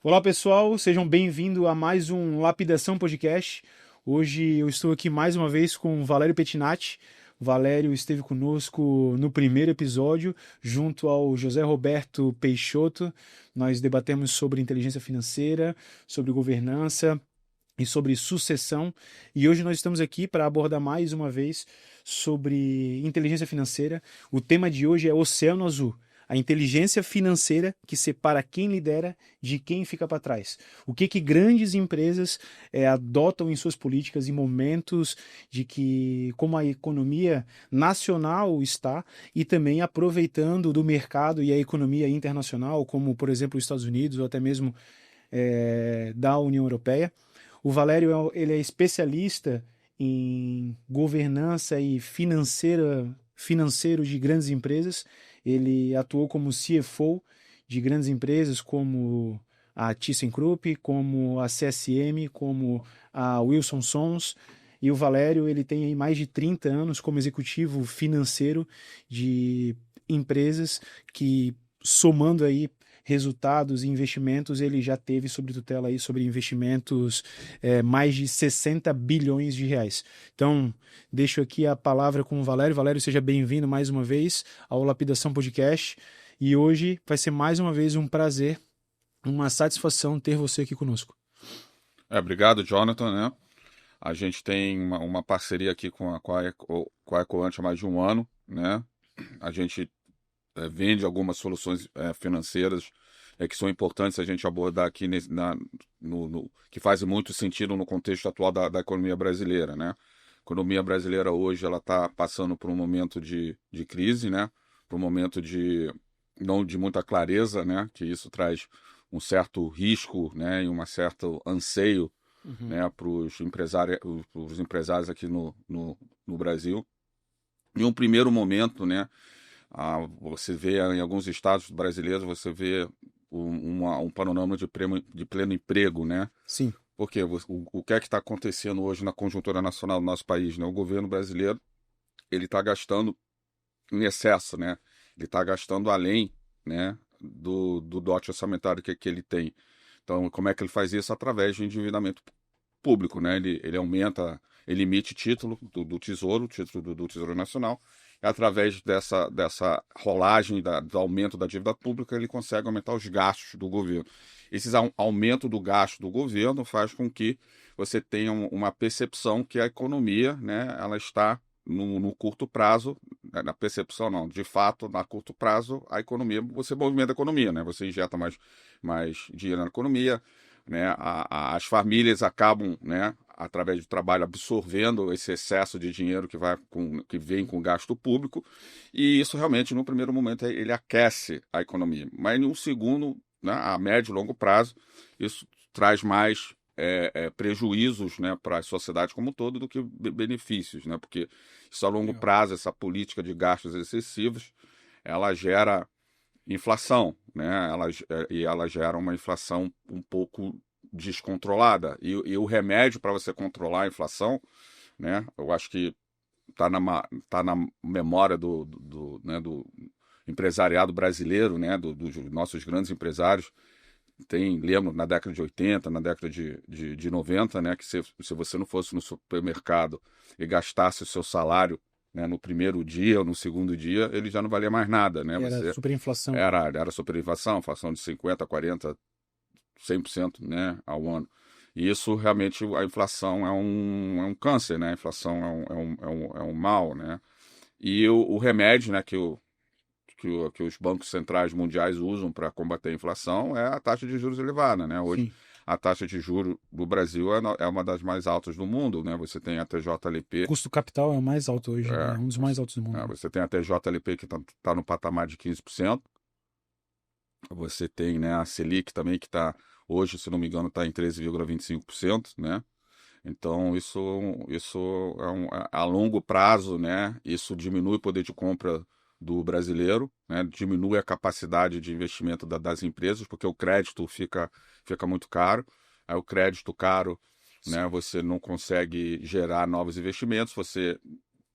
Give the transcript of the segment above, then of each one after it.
Olá pessoal, sejam bem-vindos a mais um Lapidação Podcast. Hoje eu estou aqui mais uma vez com o Valério Pettinati. O Valério esteve conosco no primeiro episódio, junto ao José Roberto Peixoto. Nós debatemos sobre inteligência financeira, sobre governança e sobre sucessão. E hoje nós estamos aqui para abordar mais uma vez sobre inteligência financeira. O tema de hoje é Oceano Azul. A inteligência financeira que separa quem lidera de quem fica para trás. O que grandes empresas adotam em suas políticas em momentos de que como a economia nacional está e também aproveitando do mercado e a economia internacional, como por exemplo os Estados Unidos ou até mesmo da União Europeia. O Valério ele é especialista em governança e financeiro de grandes empresas. Ele atuou como CFO de grandes empresas como a ThyssenKrupp, como a CSM, como a Wilson Sons. E o Valério ele tem aí mais de 30 anos como executivo financeiro de empresas que, somando aí resultados e investimentos, ele já teve sobre tutela aí sobre investimentos mais de 60 bilhões de reais. Então, deixo aqui a palavra com o Valério. Valério, seja bem-vindo mais uma vez ao Lapidação Podcast. E hoje vai ser mais uma vez um prazer, uma satisfação ter você aqui conosco. Obrigado, Jonathan, né? A gente tem uma parceria aqui com a Ecoante há mais de um ano, né? A gente vende algumas soluções financeiras que são importantes a gente abordar aqui que fazem muito sentido no contexto atual da economia brasileira, né? A economia brasileira hoje ela está passando por um momento de crise, né? Por um momento não de muita clareza, né? Que isso traz um certo risco, né? E um certo anseio, né? Para os empresários aqui no Brasil. Em um primeiro momento, né? Você vê em alguns estados brasileiros, você vê um panorama de pleno emprego, né? Sim. Porque o que é que está acontecendo hoje na conjuntura nacional do nosso país, né? O governo brasileiro ele está gastando em excesso, né? Ele está gastando além, né? Do dote orçamentário que ele tem. Então, como é que ele faz isso? Através de endividamento público, né? Ele emite título do Tesouro, título do Tesouro Nacional. E através dessa rolagem do aumento da dívida pública, ele consegue aumentar os gastos do governo. Esse aumento do gasto do governo faz com que você tenha uma percepção que a economia, né, ela está no curto prazo, na percepção não, de fato, na curto prazo, a economia, você movimenta a economia, né? Você injeta mais dinheiro na economia, né? As famílias acabam, né, através do trabalho, absorvendo esse excesso de dinheiro que vem com o gasto público, e isso realmente, no primeiro momento, ele aquece a economia. Mas em um segundo, né, a médio e longo prazo, isso traz mais prejuízos, né, para a sociedade como um todo do que benefícios, né? Porque isso a longo prazo, essa política de gastos excessivos, ela gera inflação, né? Ela gera uma inflação um pouco descontrolada. E o remédio para você controlar a inflação, né? Eu acho que tá na memória né, do empresariado brasileiro, né? Dos nossos grandes empresários. Lembro, na década de 80, na década de 90, né? Que se você não fosse no supermercado e gastasse o seu salário, né, no primeiro dia ou no segundo dia, ele já não valia mais nada, né? Era superinflação. Era superinflação, inflação de 50%, 40%, 100%, né, ao ano. E isso realmente, a inflação é um câncer, né? A inflação é um mal, né? E o remédio, né, que os bancos centrais mundiais usam para combater a inflação é a taxa de juros elevada, né? Hoje, Sim. a taxa de juros do Brasil é uma das mais altas do mundo, né? Você tem a TJLP. O custo capital é o mais alto hoje, né? É um dos mais altos do mundo. Você tem a TJLP que está no patamar de 15%. Você tem, né, a Selic também que está, hoje, se não me engano, está em 13,25%, né? Então, isso a longo prazo, né? Isso diminui o poder de compra do brasileiro, né? Diminui a capacidade de investimento das empresas, porque o crédito fica muito caro. Aí o crédito caro, né? Você não consegue gerar novos investimentos,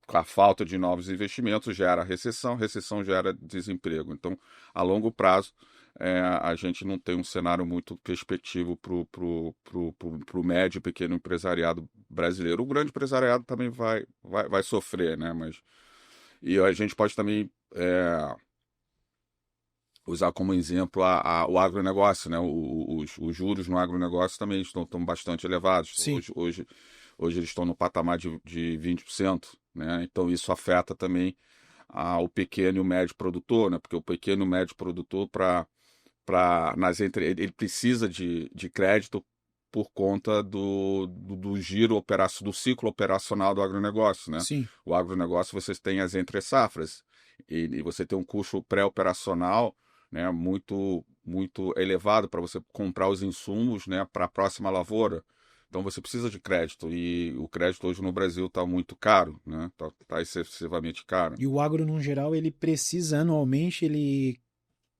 com a falta de novos investimentos gera recessão gera desemprego. Então, a longo prazo, a gente não tem um cenário muito perspectivo para o médio e pequeno empresariado brasileiro. O grande empresariado também vai sofrer, né? E a gente pode também usar como exemplo o agronegócio, né? Os juros no agronegócio também estão bastante elevados. Sim. Hoje eles estão no patamar de 20%, né? Então isso afeta também o pequeno e o médio produtor, né? Porque o pequeno e o médio produtor ele precisa de crédito por conta do giro do ciclo operacional do agronegócio, né? Sim. O agronegócio, você tem as entre-safras e você tem um custo pré-operacional, né, muito elevado para você comprar os insumos, né, para a próxima lavoura. Então você precisa de crédito e o crédito hoje no Brasil está muito caro, né? Tá excessivamente caro. E o agro, no geral, ele precisa anualmente ele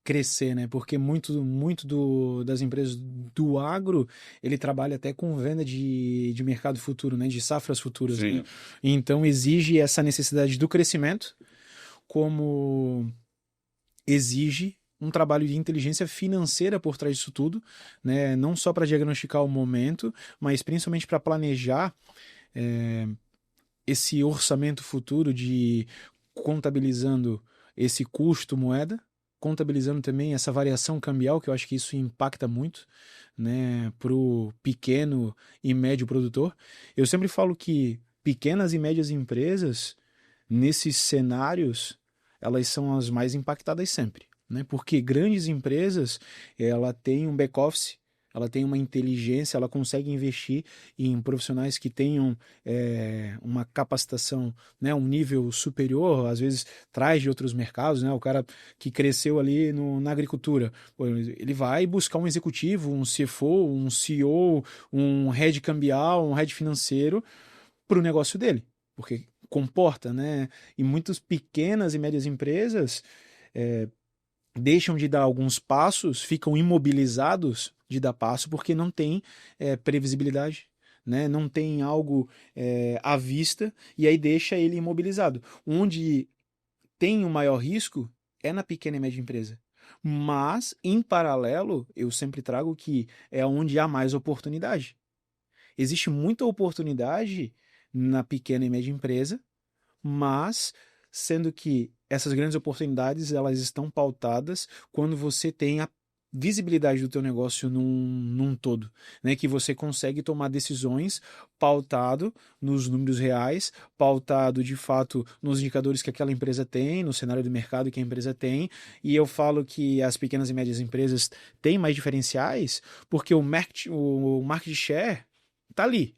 crescer, né? Porque muito das empresas do agro, ele trabalha até com venda de mercado futuro, né? De safras futuras, Sim. né? Então exige essa necessidade do crescimento, como exige um trabalho de inteligência financeira por trás disso tudo, né? Não só para diagnosticar o momento, mas principalmente para planejar esse orçamento futuro de contabilizando esse custo moeda, contabilizando também essa variação cambial, que eu acho que isso impacta muito, né, para o pequeno e médio produtor. Eu sempre falo que pequenas e médias empresas, nesses cenários, elas são as mais impactadas sempre, né? Porque grandes empresas, ela tem um back-office, ela tem uma inteligência, ela consegue investir em profissionais que tenham uma capacitação, né, um nível superior, às vezes traz de outros mercados, né? O cara que cresceu ali na agricultura, ele vai buscar um executivo, um CFO, um CEO, um head cambial, um head financeiro para o negócio dele, porque comporta, né? E muitas pequenas e médias empresas deixam de dar alguns passos, ficam imobilizados de dar passo porque não tem previsibilidade, né? Não tem algo à vista e aí deixa ele imobilizado. Onde tem o maior risco é na pequena e média empresa. Mas, em paralelo, eu sempre trago que é onde há mais oportunidade. Existe muita oportunidade na pequena e média empresa, mas sendo que essas grandes oportunidades elas estão pautadas quando você tem a visibilidade do teu negócio num todo, né? Que você consegue tomar decisões pautado nos números reais, pautado de fato nos indicadores que aquela empresa tem, no cenário do mercado que a empresa tem, e eu falo que as pequenas e médias empresas têm mais diferenciais porque o market share tá ali,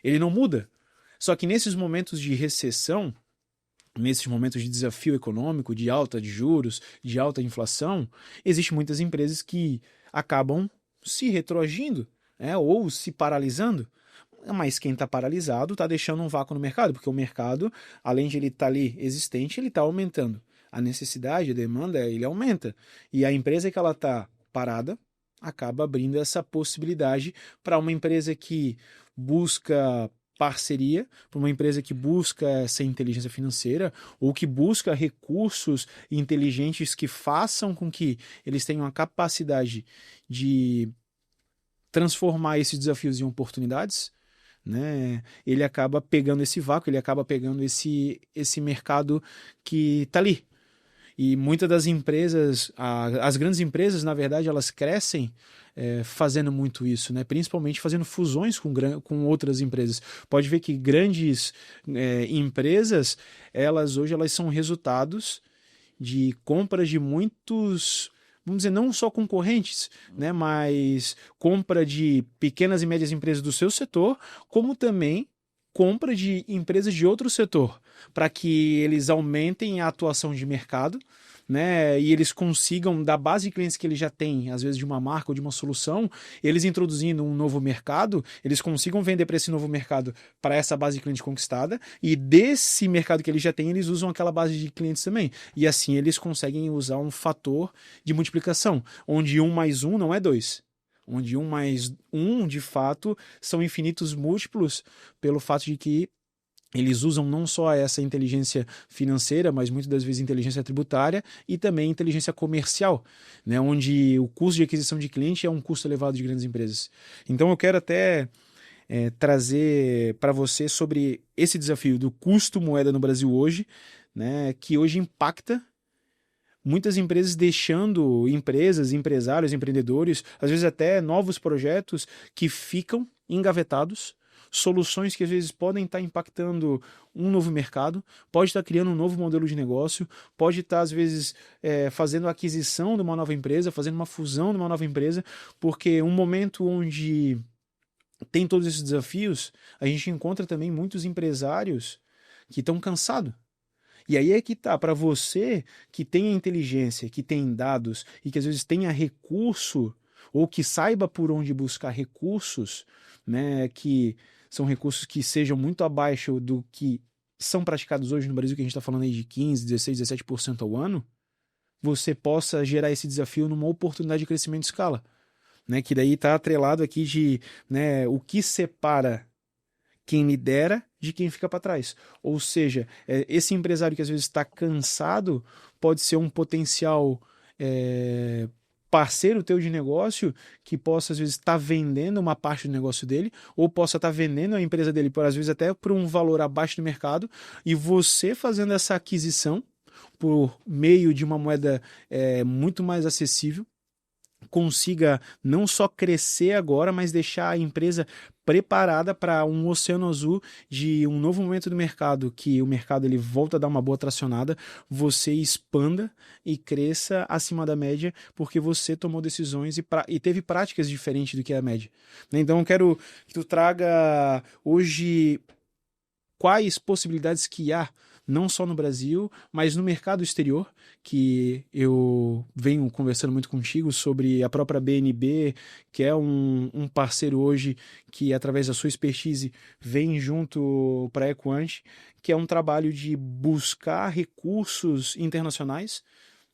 ele não muda. Só que nesses momentos de recessão, nesses momentos de desafio econômico, de alta de juros, de alta inflação, existem muitas empresas que acabam se retroagindo, né, ou se paralisando. Mas quem está paralisado está deixando um vácuo no mercado, porque o mercado, além de ele estar ali existente, ele está aumentando. A necessidade, a demanda, ele aumenta. E a empresa que ela está parada acaba abrindo essa possibilidade para uma empresa que busca parceria, para uma empresa que busca essa inteligência financeira ou que busca recursos inteligentes que façam com que eles tenham a capacidade de transformar esses desafios em oportunidades, né? Ele acaba pegando esse vácuo, ele acaba pegando esse mercado que está ali. E muitas das empresas, as grandes empresas, na verdade, elas crescem fazendo muito isso, né? Principalmente fazendo fusões com outras empresas. Pode ver que grandes empresas, hoje elas são resultados de compras de muitos, vamos dizer, não só concorrentes, né? Mas compra de pequenas e médias empresas do seu setor, como também compra de empresas de outro setor, para que eles aumentem a atuação de mercado, né, e eles consigam, da base de clientes que eles já têm, às vezes de uma marca ou de uma solução, eles introduzindo um novo mercado, eles consigam vender para esse novo mercado, para essa base de cliente conquistada, e desse mercado que eles já têm, eles usam aquela base de clientes também. E assim eles conseguem usar um fator de multiplicação, onde 1 mais 1 não é 2. Onde 1 mais 1, de fato, são infinitos múltiplos, pelo fato de que eles usam não só essa inteligência financeira, mas muitas das vezes inteligência tributária e também inteligência comercial, né, onde o custo de aquisição de cliente é um custo elevado de grandes empresas. Então eu quero até trazer para você sobre esse desafio do custo moeda no Brasil hoje, né, que hoje impacta muitas empresas deixando empresas, empresários, empreendedores, às vezes até novos projetos que ficam engavetados, soluções que às vezes podem estar impactando um novo mercado, pode estar criando um novo modelo de negócio, pode estar às vezes fazendo a aquisição de uma nova empresa, fazendo uma fusão de uma nova empresa, porque um momento onde tem todos esses desafios, a gente encontra também muitos empresários que estão cansados. E aí é que tá, para você que tenha inteligência, que tem dados e que às vezes tenha recurso ou que saiba por onde buscar recursos, né, que são recursos que sejam muito abaixo do que são praticados hoje no Brasil, que a gente está falando aí de 15, 16, 17% ao ano, você possa gerar esse desafio numa oportunidade de crescimento de escala, né, que daí está atrelado aqui de, né, o que separa quem lidera de quem fica para trás. Ou seja, esse empresário que às vezes está cansado pode ser um potencial parceiro teu de negócio que possa às vezes estar vendendo uma parte do negócio dele ou possa estar vendendo a empresa dele por às vezes até por um valor abaixo do mercado e você fazendo essa aquisição por meio de uma moeda muito mais acessível consiga não só crescer agora, mas deixar a empresa preparada para um oceano azul de um novo momento do mercado, que o mercado ele volta a dar uma boa tracionada, você expanda e cresça acima da média, porque você tomou decisões e teve práticas diferentes do que a média. Então eu quero que tu traga hoje quais possibilidades que há não só no Brasil, mas no mercado exterior, que eu venho conversando muito contigo sobre a própria BNB, que é um parceiro hoje que, através da sua expertise, vem junto para a Equant, que é um trabalho de buscar recursos internacionais,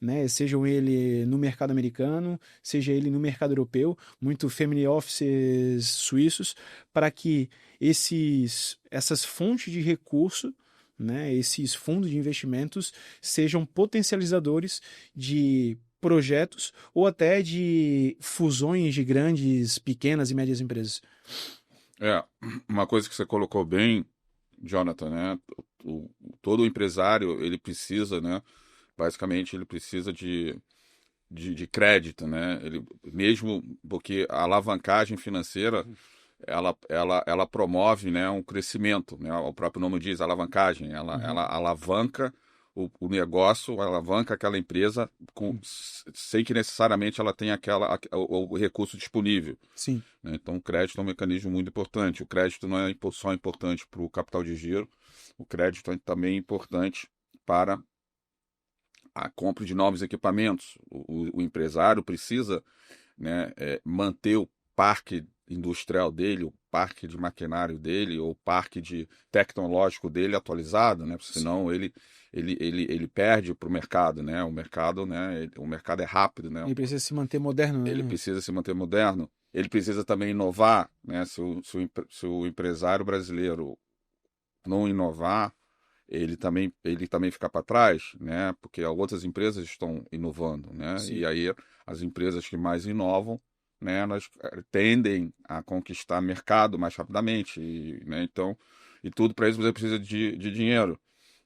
né, sejam ele no mercado americano, seja ele no mercado europeu, muito family offices suíços, para que essas fontes de recurso, né, esses fundos de investimentos sejam potencializadores de projetos ou até de fusões de grandes, pequenas e médias empresas. Uma coisa que você colocou bem, Jonathan, né? Todo empresário, ele precisa, né? Basicamente, ele precisa de crédito, né? Mesmo porque a alavancagem financeira ela promove, né, um crescimento, né? O próprio nome diz alavancagem, ela alavanca o negócio, alavanca aquela empresa sem que necessariamente ela tenha o recurso disponível. Sim. Né? Então o crédito é um mecanismo muito importante. O crédito não é só importante para o capital de giro, o crédito é também importante para a compra de novos equipamentos. O empresário precisa, né, manter o parque industrial dele, o parque de maquinário dele, ou o parque tecnológico dele atualizado, né? Senão ele perde para o mercado, né? O mercado é rápido, né? Ele precisa se manter moderno, né? Ele precisa se manter moderno. Ele precisa também inovar, né? Se o empresário brasileiro não inovar, ele também fica para trás, né? Porque outras empresas estão inovando, né? Sim. E aí as empresas que mais inovam, né, elas tendem a conquistar mercado mais rapidamente, né? Então, e tudo para isso você precisa de dinheiro,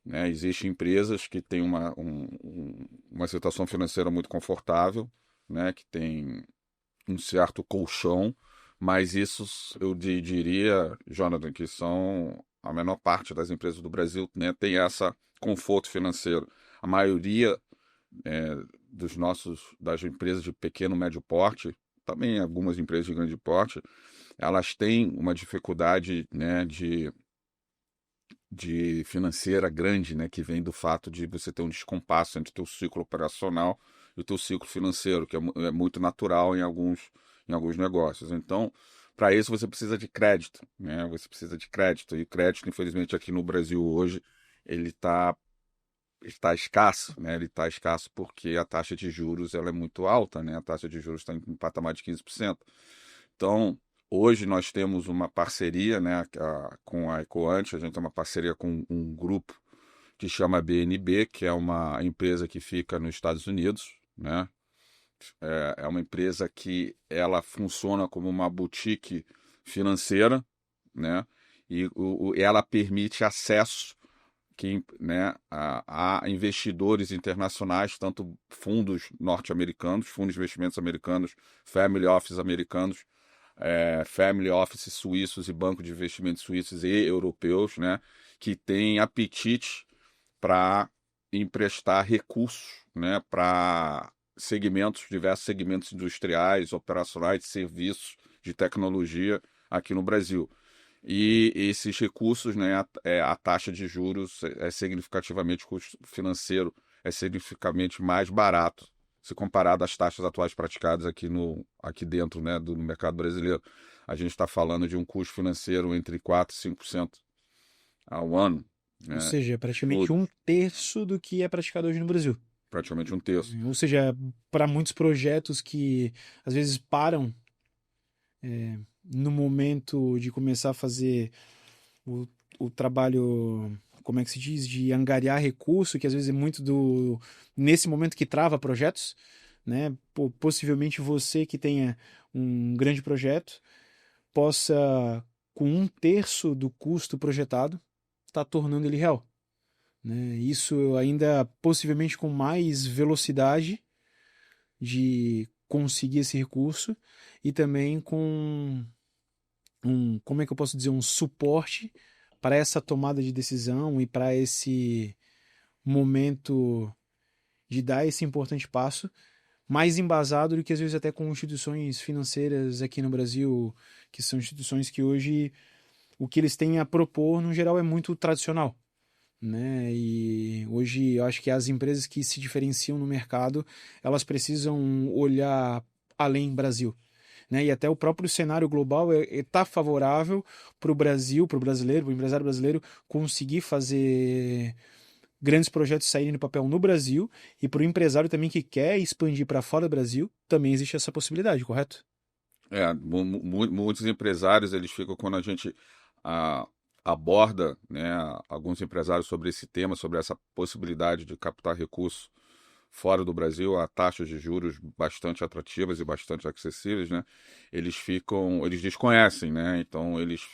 né? Existem empresas que têm uma situação financeira muito confortável, né? Que tem um certo colchão, mas isso eu diria, Jonathan, que são a menor parte das empresas do Brasil, né, tem esse conforto financeiro. A maioria das empresas de pequeno e médio porte, também algumas empresas de grande porte, elas têm uma dificuldade, né, de financeira grande, né, que vem do fato de você ter um descompasso entre o teu ciclo operacional e o teu ciclo financeiro, que é muito natural em alguns negócios. Então, para isso você precisa de crédito, né? Você precisa de crédito, e o crédito, infelizmente, aqui no Brasil hoje, ele está escasso, né? Ele está escasso porque a taxa de juros ela é muito alta, né? A taxa de juros está em um patamar de 15%. Então, Hoje nós temos uma parceria, né, com a Ecoante. A gente tem uma parceria com um grupo que chama BNB, que é uma empresa que fica nos Estados Unidos, né? É uma empresa que ela funciona como uma boutique financeira, né? E ela permite acesso né, a investidores internacionais, tanto fundos norte-americanos, fundos de investimentos americanos, family office americanos, family office suíços e bancos de investimentos suíços e europeus, né, que têm apetite para emprestar recursos, né, para diversos segmentos industriais, operacionais, de serviços, de tecnologia aqui no Brasil. E esses recursos, né, a taxa de juros é significativamente, o custo financeiro é significativamente mais barato se comparado às taxas atuais praticadas aqui dentro, né, do mercado brasileiro. A gente está falando de um custo financeiro entre 4% e 5% ao ano. Ou Né? seja, é praticamente um terço do que é praticado hoje no Brasil. Praticamente um terço. Ou seja, para muitos projetos que às vezes param no momento de começar a fazer o trabalho, como é que se diz, de angariar recurso, que às vezes é muito nesse momento que trava projetos, né? Possivelmente você que tenha um grande projeto possa, com um terço do custo projetado, estar tornando ele real. Né? Isso ainda possivelmente com mais velocidade de conseguir esse recurso e também com como é que eu posso dizer, um suporte para essa tomada de decisão e para esse momento de dar esse importante passo, mais embasado do que às vezes até com instituições financeiras aqui no Brasil, que são instituições que hoje o que eles têm a propor, no geral, é muito tradicional. Né? E hoje eu acho que as empresas que se diferenciam no mercado, elas precisam olhar além Brasil. Né? E até o próprio cenário global está favorável para o Brasil, para o brasileiro, para o empresário brasileiro conseguir fazer grandes projetos saírem do papel no Brasil, e para o empresário também que quer expandir para fora do Brasil, também existe essa possibilidade, correto? Muitos empresários, eles ficam, quando a gente aborda, né, alguns empresários sobre esse tema, sobre essa possibilidade de captar recursos fora do Brasil a taxas de juros bastante atrativas e bastante acessíveis, né? Eles desconhecem, né? Então eles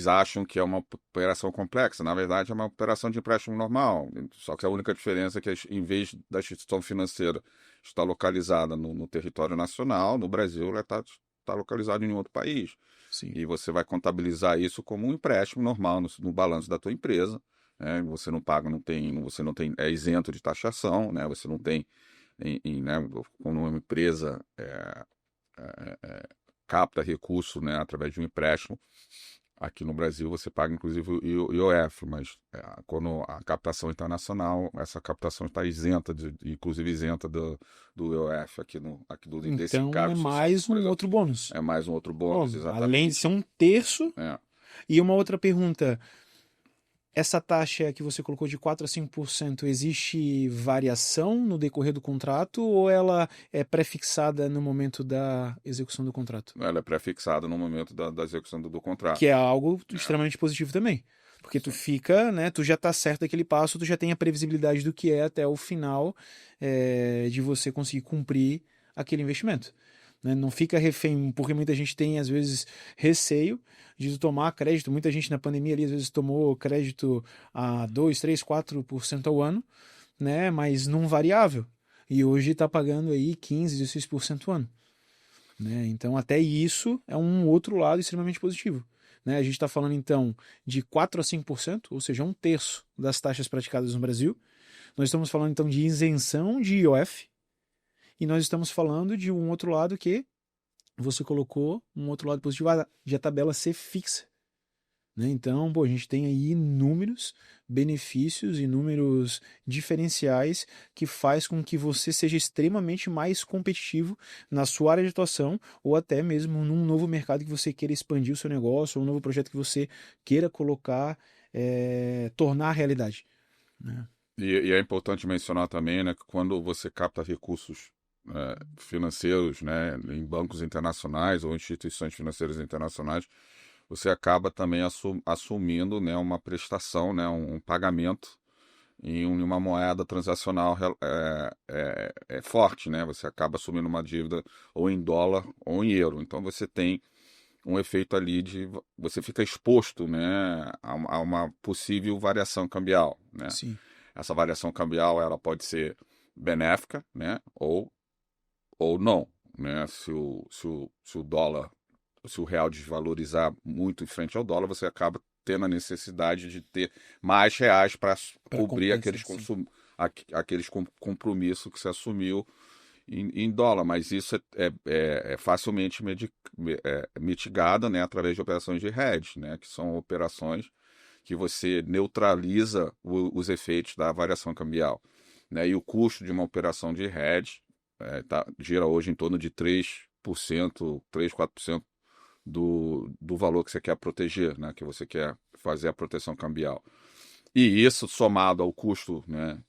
acham que é uma operação complexa. Na verdade, é uma operação de empréstimo normal. Só que a única diferença é que, em vez da instituição financeira estar localizada no território nacional, no Brasil, ela está localizada em outro país. Sim. E você vai contabilizar isso como um empréstimo normal no balanço da tua empresa. Você não paga, você não tem, é isento de taxação, né? Você não tem, né, quando uma empresa capta recurso, né, através de um empréstimo, aqui no Brasil você paga inclusive o IOF, mas quando a captação internacional, essa captação está isenta, inclusive isenta do IOF desse Então encargo é social, mais por um exemplo. outro bônus. É mais um outro bônus, exatamente. Além de ser um terço. É. E uma outra pergunta. Essa taxa que você colocou de 4 a 5%, existe variação no decorrer do contrato ou ela é pré-fixada no momento da execução do contrato? Ela é pré-fixada no momento da execução do contrato. Que é algo extremamente positivo também. Porque tu fica, né? Tu já tá certo daquele passo, tu já tem a previsibilidade do que é até o final de você conseguir cumprir aquele investimento. Né? Não fica refém, porque muita gente tem, às vezes, receio de tomar crédito. Muita gente na pandemia ali, às vezes, tomou crédito a 2, 3, 4% ao ano, né? Mas num variável. E hoje está pagando aí 15, 16% ao ano. Né? Então, até isso é um outro lado extremamente positivo. Né? A gente está falando, então, de 4 a 5%, ou seja, um terço das taxas praticadas no Brasil. Nós estamos falando, então, de isenção de IOF. E nós estamos falando de um outro lado que você colocou, um outro lado positivo, de a tabela ser fixa. Né? Então, a gente tem aí inúmeros benefícios, inúmeros diferenciais que faz com que você seja extremamente mais competitivo na sua área de atuação ou até mesmo num novo mercado que você queira expandir o seu negócio ou um novo projeto que você queira colocar, tornar realidade. Né? E é importante mencionar também, né, que quando você capta recursos financeiros, né, em bancos internacionais ou instituições financeiras internacionais, você acaba também assumindo, né, uma prestação, né, um pagamento em uma moeda transacional forte, né? Você acaba assumindo uma dívida ou em dólar ou em euro. Então você tem um efeito ali você fica exposto, né, a uma possível variação cambial, né? Sim. Essa variação cambial ela pode ser benéfica, né, ou não, né? Se o dólar, se o real desvalorizar muito em frente ao dólar, você acaba tendo a necessidade de ter mais reais para Para cobrir compensar, sim. aqueles compromissos que se assumiu em dólar, mas isso é facilmente mitigado, né, através de operações de hedge, né, que são operações que você neutraliza os efeitos da variação cambial, né, e o custo de uma operação de hedge gira hoje em torno de 3%, 3, 4% do valor que você quer proteger, né, que você quer fazer a proteção cambial. E isso somado ao custo, né,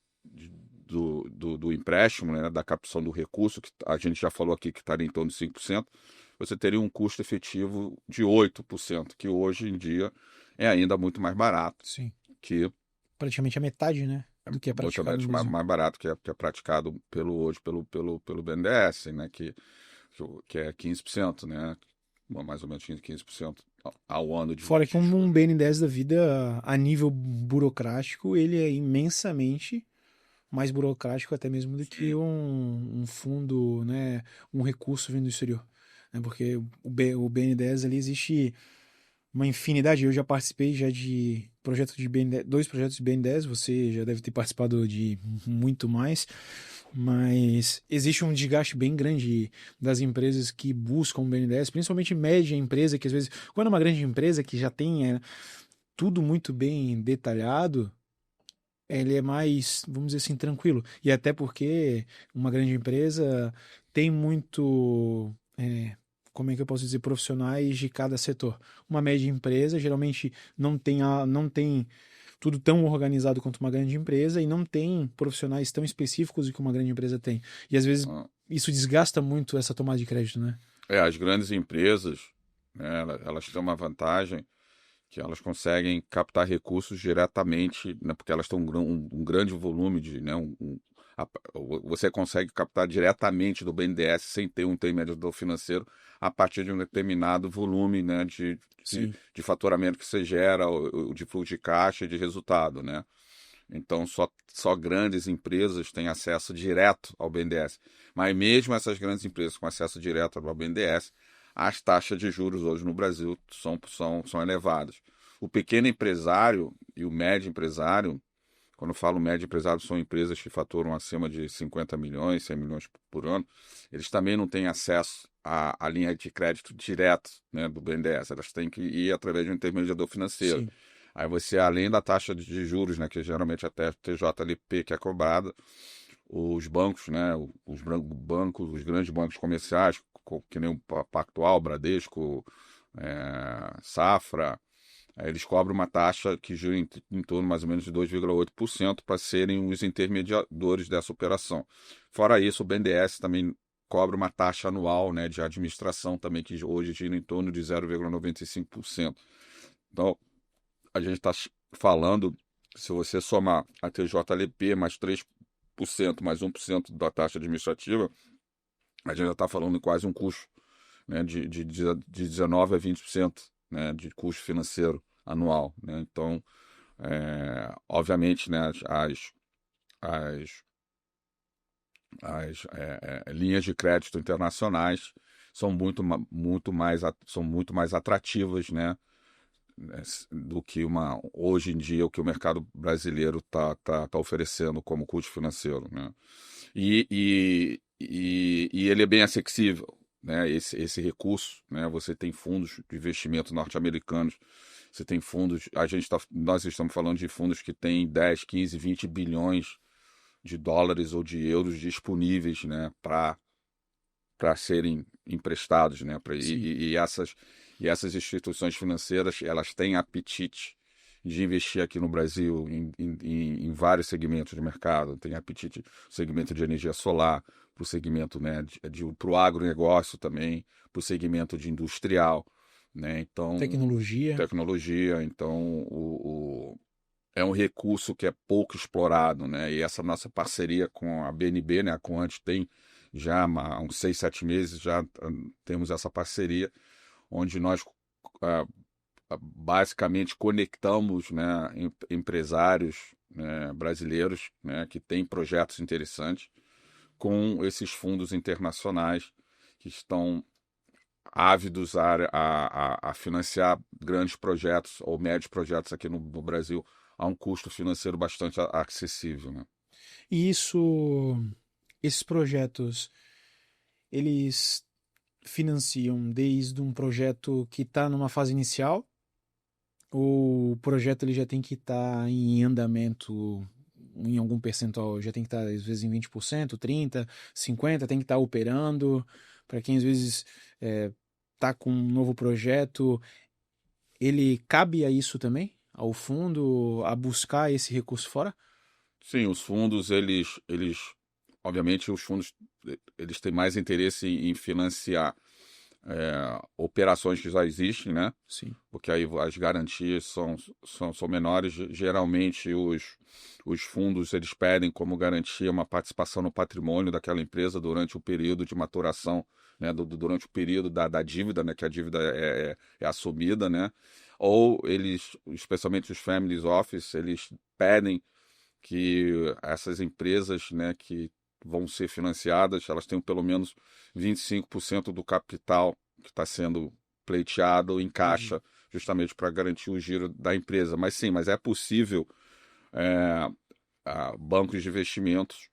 do empréstimo, né, da captação do recurso, que a gente já falou aqui que estaria em torno de 5%, você teria um custo efetivo de 8%, que hoje em dia é ainda muito mais barato Sim. que Praticamente a metade, né? Do que é muito praticado no Brasil. mais barato que é praticado hoje pelo BNDES, né, que é 15%, né, mais ou menos 15% ao ano Fora que um de BN10 da vida, a nível burocrático, ele é imensamente mais burocrático até mesmo do que um fundo, né, um recurso vindo do exterior. Né, porque o BN10 ali existe uma infinidade. Eu já participei já de projetos de BN10, dois projetos de BN10, você já deve ter participado de muito mais, mas existe um desgaste bem grande das empresas que buscam o BN10, principalmente média empresa, que às vezes, quando é uma grande empresa que já tem tudo muito bem detalhado, ele é mais, vamos dizer assim, tranquilo. E até porque uma grande empresa tem muito, como é que eu posso dizer, profissionais de cada setor. Uma média empresa geralmente não tem tudo tão organizado quanto uma grande empresa e não tem profissionais tão específicos que uma grande empresa tem. E às vezes isso desgasta muito essa tomada de crédito, né? as grandes empresas, né, elas têm uma vantagem que elas conseguem captar recursos diretamente, né, porque elas têm um grande volume de, né, você consegue captar diretamente do BNDES sem ter um intermediador financeiro a partir de um determinado volume, né, de faturamento que você gera, de fluxo de caixa e de resultado, né? Então, só grandes empresas têm acesso direto ao BNDES. Mas mesmo essas grandes empresas com acesso direto ao BNDES, as taxas de juros hoje no Brasil são elevadas. O pequeno empresário e o médio empresário, quando eu falo médio empresário, são empresas que faturam acima de 50 milhões, 100 milhões por ano, eles também não têm acesso à linha de crédito direto, né, do BNDES. Elas têm que ir através de um intermediador financeiro. Sim. Aí você, além da taxa de juros, né, que geralmente até TJLP que é cobrada, os bancos, né, bancos, os grandes bancos comerciais, que nem o Pactual, Bradesco, Safra, eles cobram uma taxa que gira em torno mais ou menos de 2,8% para serem os intermediadores dessa operação. Fora isso, o BNDES também cobra uma taxa anual, né, de administração também, que hoje gira em torno de 0,95%. Então, a gente está falando, se você somar a TJLP mais 3% mais 1% da taxa administrativa, a gente já está falando em quase um custo, né, de 19% a 20%, né, de custo financeiro anual. Né? Então, obviamente, né, as linhas de crédito internacionais são muito mais atrativas, né, do que hoje em dia o que o mercado brasileiro tá oferecendo como custo financeiro, né? E ele é bem acessível, né? Esse recurso, né? Você tem fundos de investimento norte-americanos, você tem fundos, nós estamos falando de fundos que têm 10, 15, 20 bilhões de dólares ou de euros disponíveis, né, para serem emprestados, né? E essas instituições financeiras, elas têm apetite de investir aqui no Brasil em vários segmentos de mercado. Tem apetite no segmento de energia solar, para o segmento, né, para o agronegócio também, para o segmento de industrial, né? Então, Tecnologia. tecnologia, então é um recurso que é pouco explorado, né? E essa nossa parceria com a BNB, né, a Coant tem já há uns 6, 7 meses já temos essa parceria, onde nós ah, basicamente conectamos, né, empresários, né, brasileiros, né, que têm projetos interessantes com esses fundos internacionais que estão ávidos a financiar grandes projetos ou médios projetos aqui no Brasil a um custo financeiro bastante acessível, né? E esses projetos, eles financiam desde um projeto que está numa fase inicial, ou o projeto ele já tem que estar em andamento em algum percentual, já tem que estar às vezes em 20%, 30%, 50%, tem que estar operando. Para quem às vezes está com um novo projeto, ele cabe a isso também, ao fundo, a buscar esse recurso fora? Sim, os fundos, obviamente, os fundos, eles têm mais interesse em financiar operações que já existem, né? Sim. Porque aí as garantias são menores. Geralmente, os fundos, eles pedem como garantia uma participação no patrimônio daquela empresa durante o período de maturação, né? Durante o período da dívida, né? Que a dívida é assumida, né? Ou eles, especialmente os family office, eles pedem que essas empresas, né, que vão ser financiadas, elas tenham pelo menos 25% do capital que está sendo pleiteado em Entendi. caixa, justamente para garantir o giro da empresa. Mas sim, mas é possível é, bancos de investimentos,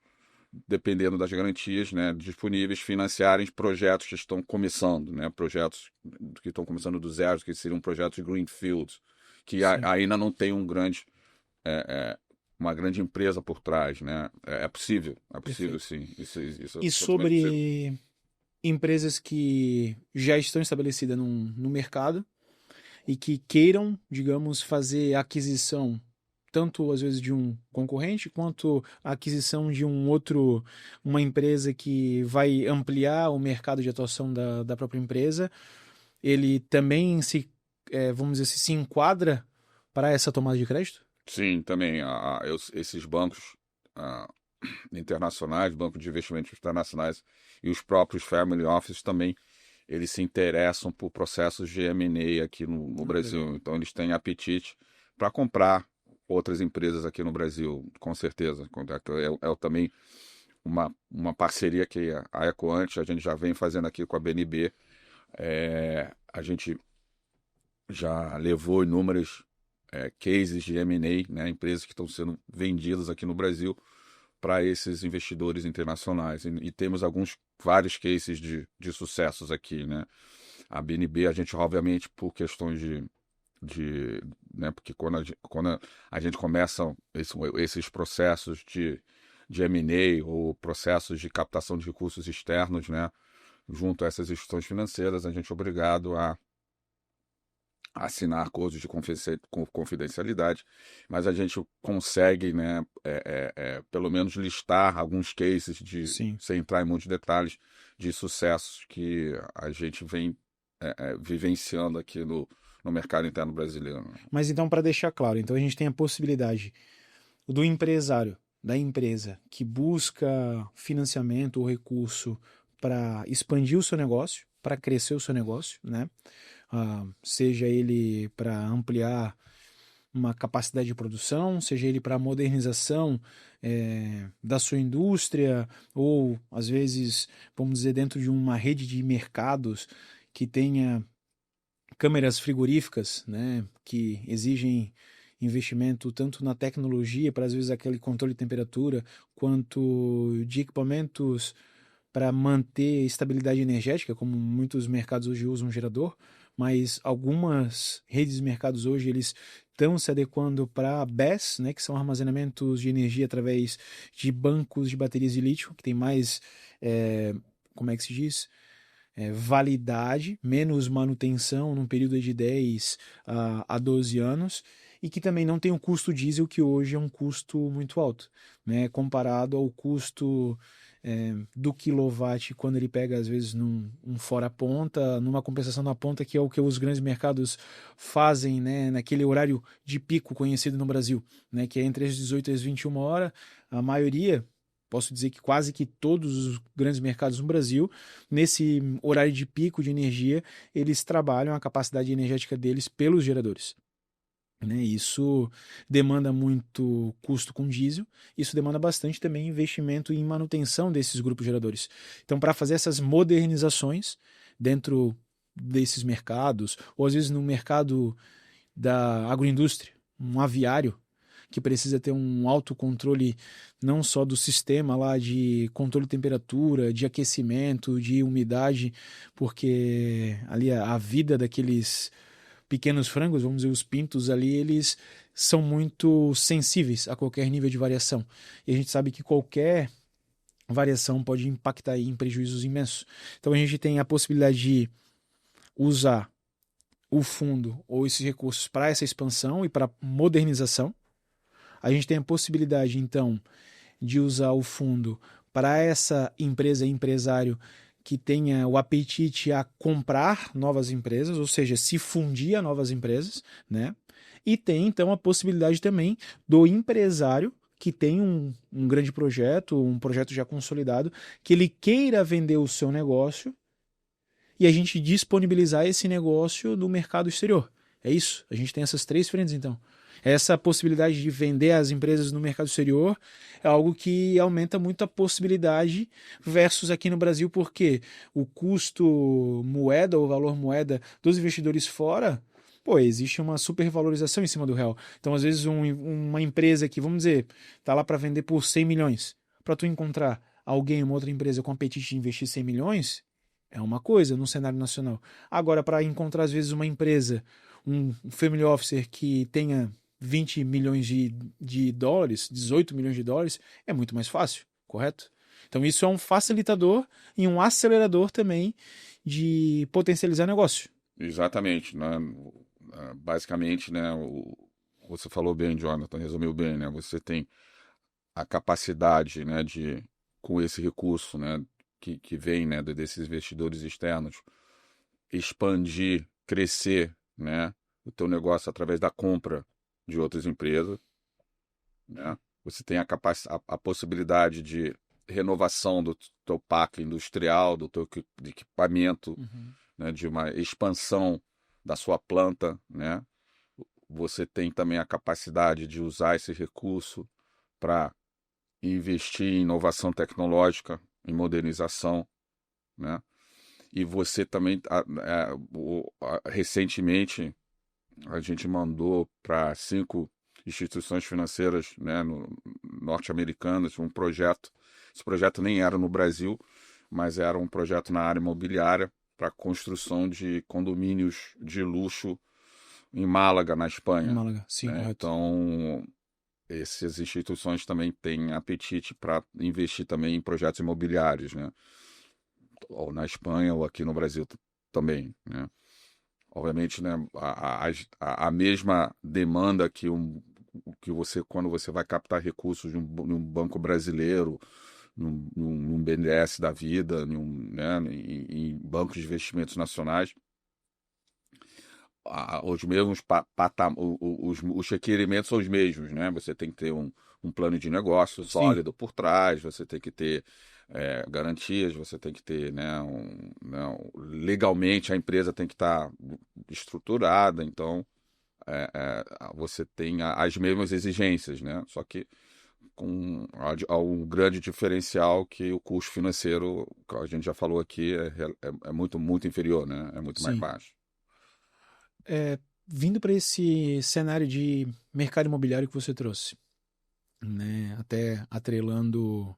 dependendo das garantias, né, disponíveis, financiarem projetos que estão começando, né, projetos que estão começando do zero, que seriam projetos greenfield, que Sim. ainda não tem é, é, uma grande empresa por trás, né? É possível, Perfeito. sim. Isso é E totalmente possível. sobre empresas que já estão estabelecidas no mercado e que queiram, digamos, fazer aquisição, tanto às vezes de um concorrente, quanto a aquisição de uma empresa que vai ampliar o mercado de atuação da própria empresa, ele também vamos dizer assim, se enquadra para essa tomada de crédito? Sim, também esses bancos ah, internacionais, bancos de investimentos internacionais e os próprios family offices também, eles se interessam por processos de M&A aqui no Legal. Brasil. Então, eles têm apetite para comprar outras empresas aqui no Brasil, com certeza. É também uma parceria que a Ecoant, a gente já vem fazendo aqui com a BNB. A gente já levou inúmeros cases de M&A, né, empresas que estão sendo vendidas aqui no Brasil para esses investidores internacionais. E temos vários cases de sucessos aqui, né? A BNB, a gente, obviamente, por questões né, porque quando a gente começa esses processos de M&A ou processos de captação de recursos externos, né, junto a essas instituições financeiras, a gente é obrigado a assinar acordos de confidencialidade, mas a gente consegue, né, pelo menos listar alguns cases Sim. sem entrar em muitos detalhes, de sucessos que a gente vem vivenciando aqui no mercado interno brasileiro. Mas então, para deixar claro, então a gente tem a possibilidade do empresário, da empresa que busca financiamento ou recurso para expandir o seu negócio, para crescer o seu negócio, né? Seja ele para ampliar uma capacidade de produção, seja ele para modernização da sua indústria, ou às vezes, vamos dizer, dentro de uma rede de mercados que tenha câmeras frigoríficas, né, que exigem investimento tanto na tecnologia, para às vezes aquele controle de temperatura, quanto de equipamentos para manter estabilidade energética, como muitos mercados hoje usam um gerador, mas algumas redes de mercados hoje eles estão se adequando para BESS, né, que são armazenamentos de energia através de bancos de baterias de lítio, que tem mais, como é que se diz? Validade, menos manutenção num período de 10 a 12 anos, e que também não tem o custo diesel, que hoje é um custo muito alto, né, comparado ao custo do quilowatt quando ele pega, às vezes, um fora ponta, numa compensação na ponta, que é o que os grandes mercados fazem, né, naquele horário de pico conhecido no Brasil, né, que é entre as 18 e as 21 horas. A maioria, posso dizer que quase que todos os grandes mercados no Brasil, nesse horário de pico de energia, eles trabalham a capacidade energética deles pelos geradores. Né? Isso demanda muito custo com diesel, isso demanda bastante também investimento em manutenção desses grupos geradores. Então, para fazer essas modernizações dentro desses mercados, ou às vezes no mercado da agroindústria, um aviário, que precisa ter um autocontrole não só do sistema lá de controle de temperatura, de aquecimento, de umidade, porque ali a vida daqueles pequenos frangos, vamos dizer, os pintos ali, eles são muito sensíveis a qualquer nível de variação. E a gente sabe que qualquer variação pode impactar em prejuízos imensos. Então a gente tem a possibilidade de usar o fundo ou esses recursos para essa expansão e para modernização. A gente tem a possibilidade, então, de usar o fundo para essa empresa, empresário, que tenha o apetite a comprar novas empresas, ou seja, se fundir a novas empresas, né? E tem, então, a possibilidade também do empresário que tem um grande projeto, um projeto já consolidado, que ele queira vender o seu negócio e a gente disponibilizar esse negócio no mercado exterior. É isso? A gente tem essas três frentes, então. Essa possibilidade de vender as empresas no mercado exterior é algo que aumenta muito a possibilidade versus aqui no Brasil, porque o custo moeda, ou valor moeda dos investidores fora, pô, existe uma supervalorização em cima do real. Então, às vezes, uma empresa que, vamos dizer, tá lá para vender por 100 milhões, para tu encontrar alguém, uma outra empresa com apetite de investir 100 milhões, é uma coisa no cenário nacional. Agora, para encontrar, às vezes, uma empresa, um family officer que tenha 20 milhões de dólares, 18 milhões de dólares, é muito mais fácil, correto? Então isso é um facilitador e um acelerador também de potencializar negócio. Exatamente, né? Basicamente, né? Você falou bem, Jonathan, resumiu bem, né? Você tem a capacidade, né, de, com esse recurso, né, que vem, né, desses investidores externos, expandir, crescer, né, o teu negócio através da compra de outras empresas, né? Você tem a possibilidade de renovação do teu parque industrial, do teu equipamento, né? De uma expansão da sua planta, né? Você tem também a capacidade de usar esse recurso para investir em inovação tecnológica, em modernização, né? E você também, recentemente, a gente mandou para 5 instituições financeiras, né, norte-americanas um projeto. Esse projeto nem era no Brasil, mas era um projeto na área imobiliária para construção de condomínios de luxo em Málaga, na Espanha. Em Málaga, sim, Né? correto. Então, essas instituições também têm apetite para investir também em projetos imobiliários, né? Ou na Espanha ou aqui no Brasil também, né? Obviamente, né, a mesma demanda que você, quando você vai captar recursos num banco brasileiro, num BNDES da vida, né, em bancos de investimentos nacionais, os mesmos os requerimentos são os mesmos, né? Você tem que ter um plano de negócio Sim. sólido por trás, você tem que ter garantias, você tem que ter, né, legalmente a empresa tem que estar estruturada, então você tem as mesmas exigências, né? Só que com um grande diferencial que o custo financeiro, que a gente já falou aqui, é muito, muito inferior, né? É muito mais Sim. baixo. Vindo para esse cenário de mercado imobiliário que você trouxe, né, até atrelando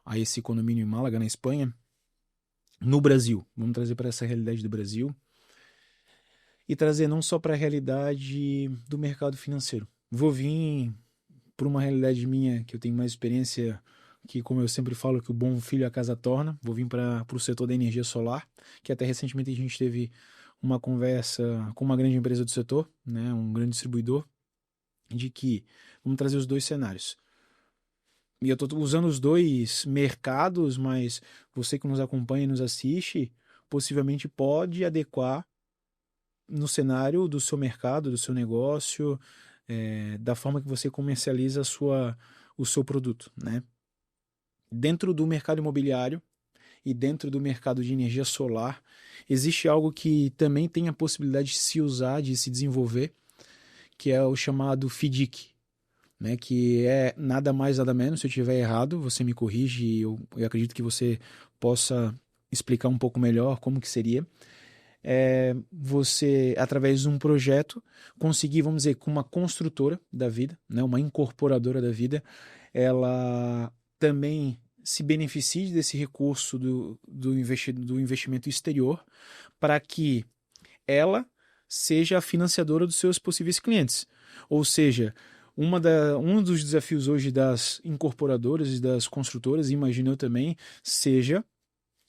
a esse condomínio em Málaga, na Espanha, no Brasil, vamos trazer para essa realidade do Brasil e trazer não só para a realidade do mercado financeiro. Vou vir por uma realidade minha que eu tenho mais experiência, que como eu sempre falo que o bom filho a casa torna, vou vir para o setor da energia solar, que até recentemente a gente teve uma conversa com uma grande empresa do setor, né, um grande distribuidor, de que vamos trazer os dois cenários. e eu estou usando os dois mercados, mas você que nos acompanha e nos assiste, possivelmente pode adequar no cenário do seu mercado, do seu negócio, da forma que você comercializa o seu produto, né? Dentro do mercado imobiliário e dentro do mercado de energia solar, existe algo que também tem a possibilidade de se usar, de se desenvolver, que é o chamado FDIC, né? Que é nada mais, nada menos, se eu estiver errado, você me corrige e eu acredito que você possa explicar um pouco melhor como que seria. Você, através de um projeto, conseguir, vamos dizer, com uma construtora da vida, né, uma incorporadora da vida, ela também se beneficie desse recurso do investimento exterior para que ela seja a financiadora dos seus possíveis clientes. Ou seja, um dos desafios hoje das incorporadoras e das construtoras, imagino eu também, seja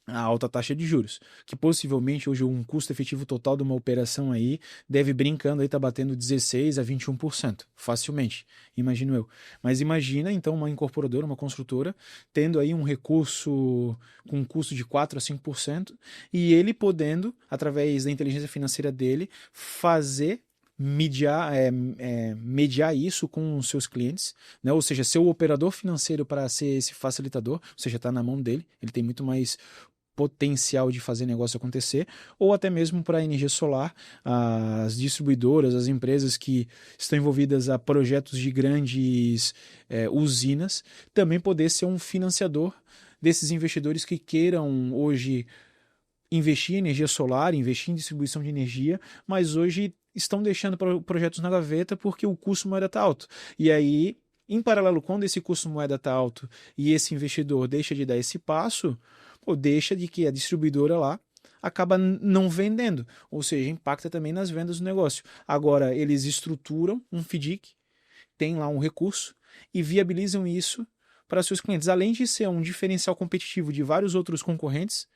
a alta taxa de juros, que possivelmente hoje um custo efetivo total de uma operação aí deve brincando aí tá batendo 16 a 21%, facilmente, imagino eu. Mas imagina então uma incorporadora, uma construtora, tendo aí um recurso com um custo de 4 a 5% e ele podendo, através da inteligência financeira dele, fazer mediar isso com os seus clientes, né? Ou seja, ser o operador financeiro para ser esse facilitador, ou seja, está na mão dele, ele tem muito mais potencial de fazer negócio acontecer, ou até mesmo para a energia solar, as distribuidoras, as empresas que estão envolvidas a projetos de grandes usinas, também poder ser um financiador desses investidores que queiram hoje investir em energia solar, investir em distribuição de energia, mas hoje estão deixando projetos na gaveta porque o custo moeda está alto. E aí, em paralelo, quando esse custo moeda está alto e esse investidor deixa de dar esse passo, deixa de que a distribuidora lá acaba não vendendo, ou seja, impacta também nas vendas do negócio. Agora, eles estruturam um FDIC, tem lá um recurso e viabilizam isso para seus clientes. Além de ser um diferencial competitivo de vários outros concorrentes,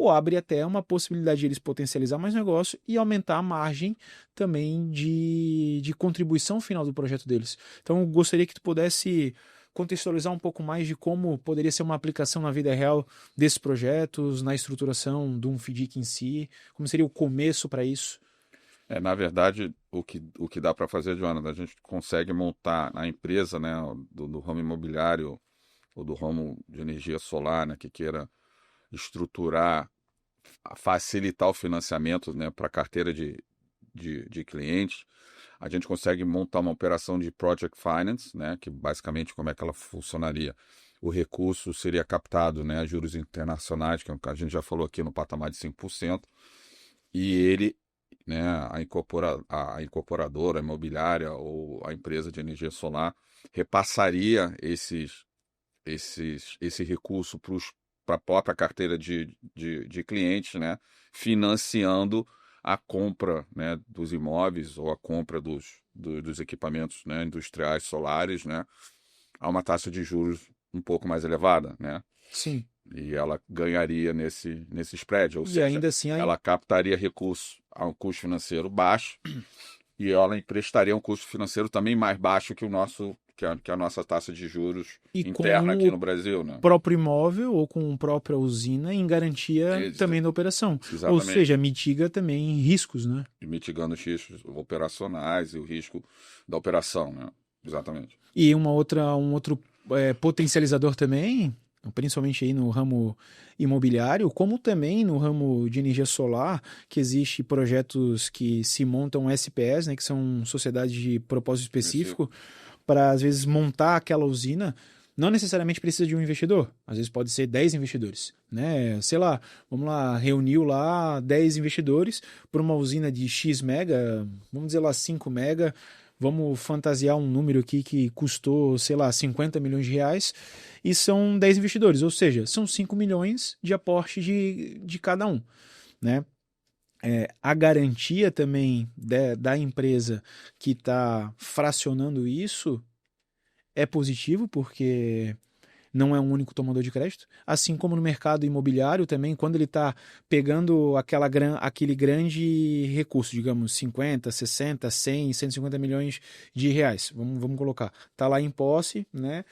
abre até uma possibilidade de eles potencializar mais negócio e aumentar a margem também de contribuição final do projeto deles. Então, eu gostaria que tu pudesse contextualizar um pouco mais de como poderia ser uma aplicação na vida real desses projetos, na estruturação de um FDIC em si, como seria o começo para isso? Na verdade, o que dá para fazer, Jonathan, a gente consegue montar na empresa, né, do ramo imobiliário ou do ramo de energia solar, né, que queira estruturar, facilitar o financiamento, né, para a carteira de clientes. A gente consegue montar uma operação de Project Finance, né, que basicamente como é que ela funcionaria? O recurso seria captado, né, a juros internacionais, que a gente já falou aqui no patamar de 5%, e ele, né, a incorporadora, a imobiliária ou a empresa de energia solar repassaria esse recurso para a própria carteira de clientes, né, financiando a compra, né, dos imóveis ou a compra dos equipamentos, né, industriais solares, né, a uma taxa de juros um pouco mais elevada, né? Sim. E ela ganharia nesse spread, ou E seja, ainda assim, ela captaria recurso a um custo financeiro baixo e ela emprestaria um custo financeiro também mais baixo que a nossa taxa de juros interna aqui no Brasil, né? Próprio imóvel ou com a própria usina em garantia também da operação. Exatamente. Ou seja, mitiga também riscos, né? Mitigando os riscos operacionais e o risco da operação, né? Exatamente. E um outro potencializador também, principalmente aí no ramo imobiliário, como também no ramo de energia solar, que existe projetos que se montam SPS, né, que são sociedades de propósito específico, para às vezes montar aquela usina. Não necessariamente precisa de um investidor, às vezes pode ser 10 investidores, né? Sei lá, vamos lá, reuniu lá 10 investidores por uma usina de X mega, vamos dizer lá 5 mega, vamos fantasiar um número aqui que custou, sei lá, 50 milhões de reais e são 10 investidores, ou seja, são 5 milhões de aporte de cada um, né? A garantia também da empresa que está fracionando isso é positivo, porque não é um único tomador de crédito, assim como no mercado imobiliário também, quando ele está pegando aquele grande recurso, digamos 50, 60, 100, 150 milhões de reais, vamos colocar, está lá em posse, né?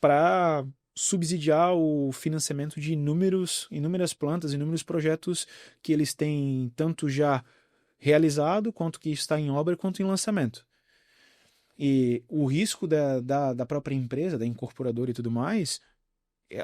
para subsidiar o financiamento de inúmeras plantas, inúmeros projetos que eles têm tanto já realizado, quanto que está em obra, quanto em lançamento. E o risco da própria empresa, da incorporadora e tudo mais,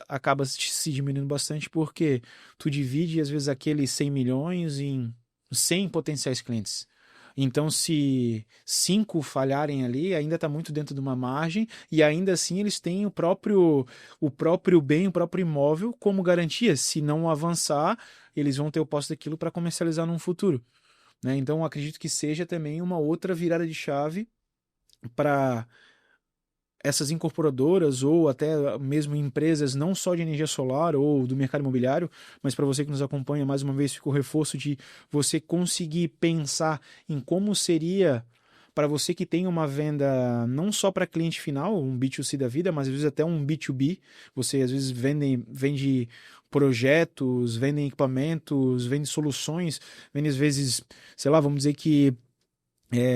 acaba se diminuindo bastante porque tu divide, às vezes, aqueles 100 milhões em 100 potenciais clientes. Então, se 5 falharem ali, ainda está muito dentro de uma margem e ainda assim eles têm o próprio bem, o próprio imóvel como garantia. Se não avançar, eles vão ter o posse daquilo para comercializar num futuro, né? Então, acredito que seja também uma outra virada de chave para essas incorporadoras ou até mesmo empresas não só de energia solar ou do mercado imobiliário, mas para você que nos acompanha, mais uma vez fica o reforço de você conseguir pensar em como seria para você que tem uma venda não só para cliente final, um B2C da vida, mas às vezes até um B2B. Você às vezes vende projetos, vende equipamentos, vende soluções, vende às vezes, sei lá, vamos dizer que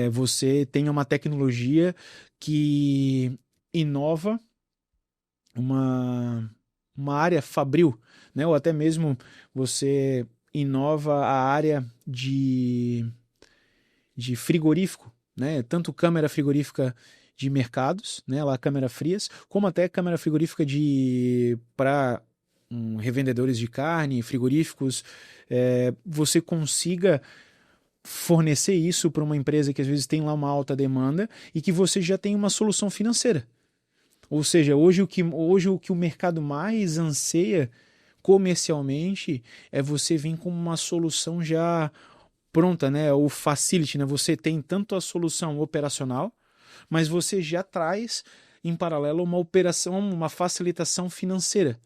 você tem uma tecnologia que inova uma área fabril, né? Ou até mesmo você inova a área de frigorífico, né? Tanto câmera frigorífica de mercados, né? Lá câmera frias, como até câmera frigorífica para revendedores de carne, frigoríficos, você consiga fornecer isso para uma empresa que às vezes tem lá uma alta demanda e que você já tem uma solução financeira. Ou seja, hoje o que o mercado mais anseia comercialmente é você vir com uma solução já pronta, né? O facility, né? Você tem tanto a solução operacional, mas você já traz em paralelo uma operação, uma facilitação financeira.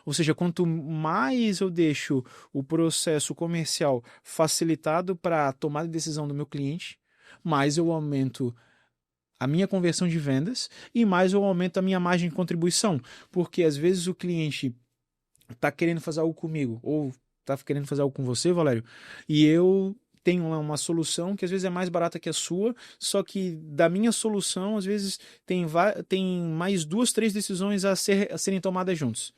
Ou seja, quanto mais eu deixo o processo comercial facilitado para a tomada de decisão do meu cliente, mais eu aumento a minha conversão de vendas e mais eu aumento a minha margem de contribuição. Porque às vezes o cliente está querendo fazer algo comigo ou está querendo fazer algo com você, Valério, e eu tenho lá uma solução que às vezes é mais barata que a sua, só que da minha solução, às vezes tem mais 2, 3 decisões a serem tomadas juntos.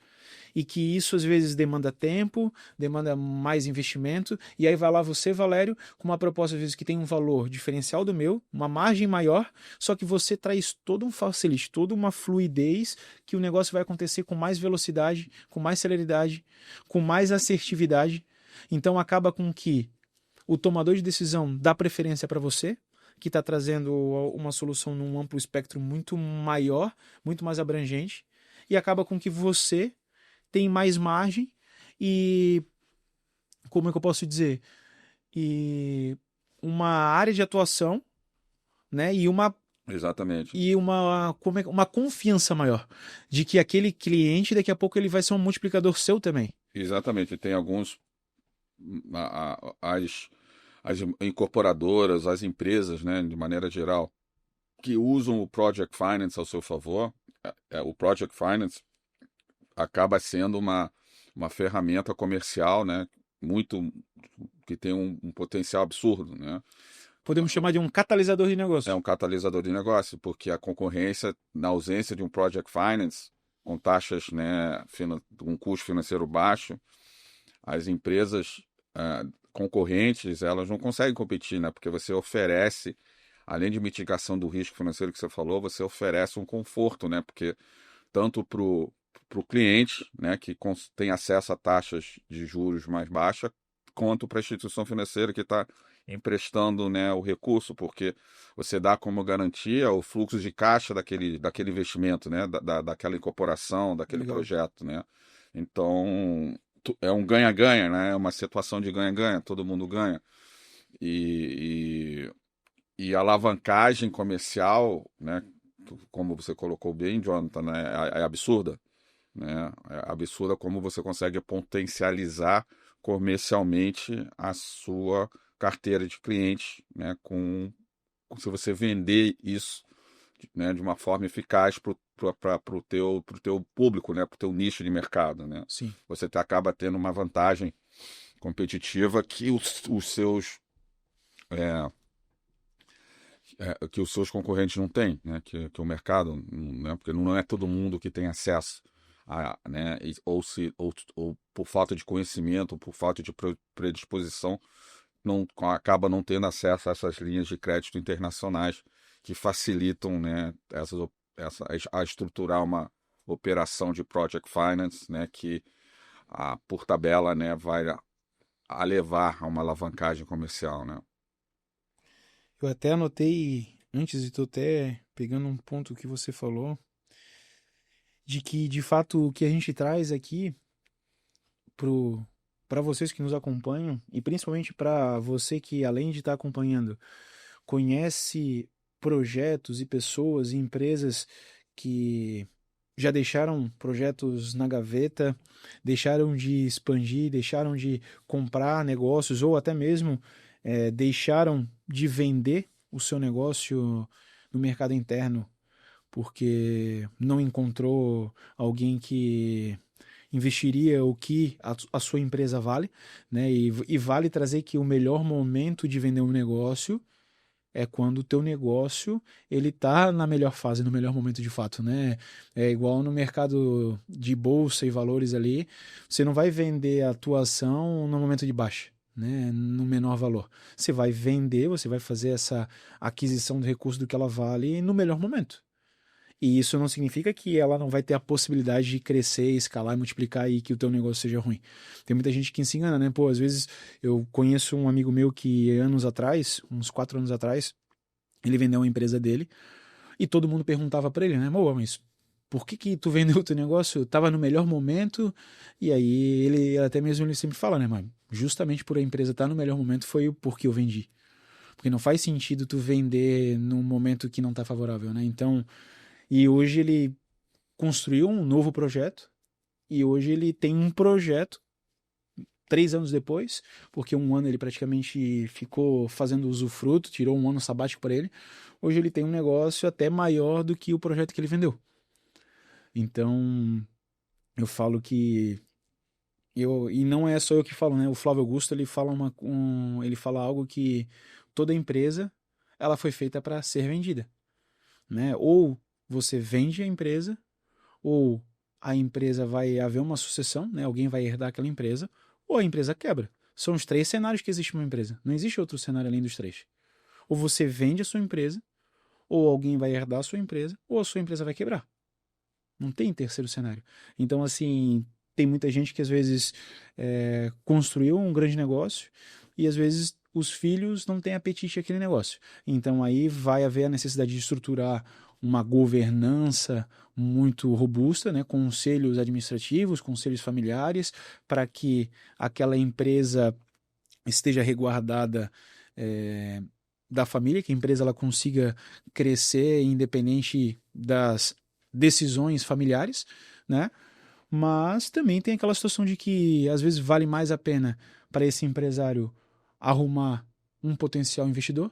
E que isso às vezes demanda tempo, demanda mais investimento, e aí vai lá você, Valério, com uma proposta às vezes que tem um valor diferencial do meu, uma margem maior, só que você traz todo um facility, toda uma fluidez que o negócio vai acontecer com mais velocidade, com mais celeridade, com mais assertividade. Então acaba com que o tomador de decisão dá preferência para você, que está trazendo uma solução num amplo espectro muito maior, muito mais abrangente, e acaba com que você tem mais margem e, como é que eu posso dizer, e uma área de atuação, né, Exatamente. e uma confiança maior de que aquele cliente daqui a pouco ele vai ser um multiplicador seu também. Exatamente. Tem alguns as incorporadoras, as empresas, né, de maneira geral, que usam o Project Finance ao seu favor. O Project Finance acaba sendo uma ferramenta comercial, né, que tem um potencial absurdo, né? Podemos chamar de um catalisador de negócio. É um catalisador de negócio, porque a concorrência, na ausência de um Project Finance, com taxas, né, um custo financeiro baixo, as empresas concorrentes, elas não conseguem competir, né? Porque você oferece, além de mitigação do risco financeiro que você falou, você oferece um conforto, né? Porque tanto para o cliente, né, que tem acesso a taxas de juros mais baixas, quanto para a instituição financeira que está emprestando, né, o recurso, porque você dá como garantia o fluxo de caixa daquele investimento, né, daquela incorporação, daquele Legal. projeto, né? Então, é um ganha-ganha, né? É uma situação de ganha-ganha, todo mundo ganha. E a alavancagem comercial, né, como você colocou bem, Jonathan, né, é absurda, né? É absurda como você consegue potencializar comercialmente a sua carteira de clientes, né, se você vender isso, né, de uma forma eficaz para o teu público, né, para o teu nicho de mercado, né? Sim. Você acaba tendo uma vantagem competitiva que os seus que os seus concorrentes não têm, né? Que o mercado, né? Porque não é todo mundo que tem acesso a, né? Ou por falta de conhecimento, ou por falta de predisposição, acaba não tendo acesso a essas linhas de crédito internacionais que facilitam, né? A estruturar uma operação de project finance, né? Que por tabela, né? Vai a levar a uma alavancagem comercial, né? Eu até anotei antes e tô até pegando um ponto que você falou, de que de fato o que a gente traz aqui para vocês que nos acompanham e principalmente para você que além de estar acompanhando, conhece projetos e pessoas e empresas que já deixaram projetos na gaveta, deixaram de expandir, deixaram de comprar negócios ou até mesmo deixaram de vender o seu negócio no mercado interno porque não encontrou alguém que investiria o que a sua empresa vale, né? E vale trazer que o melhor momento de vender um negócio é quando o teu negócio ele tá na melhor fase, no melhor momento de fato, né? É igual no mercado de bolsa e valores ali, você não vai vender a tua ação no momento de baixa, né? No menor valor. Você vai vender, você vai fazer essa aquisição do recurso do que ela vale no melhor momento. E isso não significa que ela não vai ter a possibilidade de crescer, escalar e multiplicar e que o teu negócio seja ruim. Tem muita gente que se engana, né? Pô, às vezes eu conheço um amigo meu que anos atrás, uns 4 anos atrás, ele vendeu uma empresa dele e todo mundo perguntava para ele, né? Moa, mas por que tu vendeu o teu negócio? Tava no melhor momento e aí ele até mesmo ele sempre fala, né? Mas justamente por a empresa estar no melhor momento foi o porquê eu vendi. Porque não faz sentido tu vender num momento que não tá favorável, né? Então, e hoje ele construiu um novo projeto e hoje ele tem um projeto 3 anos depois, porque um ano ele praticamente ficou fazendo usufruto, tirou um ano sabático para ele. Hoje ele tem um negócio até maior do que o projeto que ele vendeu. Então, eu falo que e não é só eu que falo, né? O Flávio Augusto ele fala ele fala algo que toda empresa ela foi feita para ser vendida, né? Ou você vende a empresa ou a empresa vai haver uma sucessão, né? Alguém vai herdar aquela empresa, ou a empresa quebra. São os 3 cenários que existe uma empresa. Não existe outro cenário além dos 3. Ou você vende a sua empresa, ou alguém vai herdar a sua empresa, ou a sua empresa vai quebrar. Não tem terceiro cenário. Então, assim, tem muita gente que às vezes construiu um grande negócio e às vezes os filhos não têm apetite àquele negócio. Então aí vai haver a necessidade de estruturar uma governança muito robusta, né, conselhos administrativos, conselhos familiares, para que aquela empresa esteja resguardada da família, que a empresa ela consiga crescer independente das decisões familiares, né? Mas também tem aquela situação de que às vezes vale mais a pena para esse empresário arrumar um potencial investidor,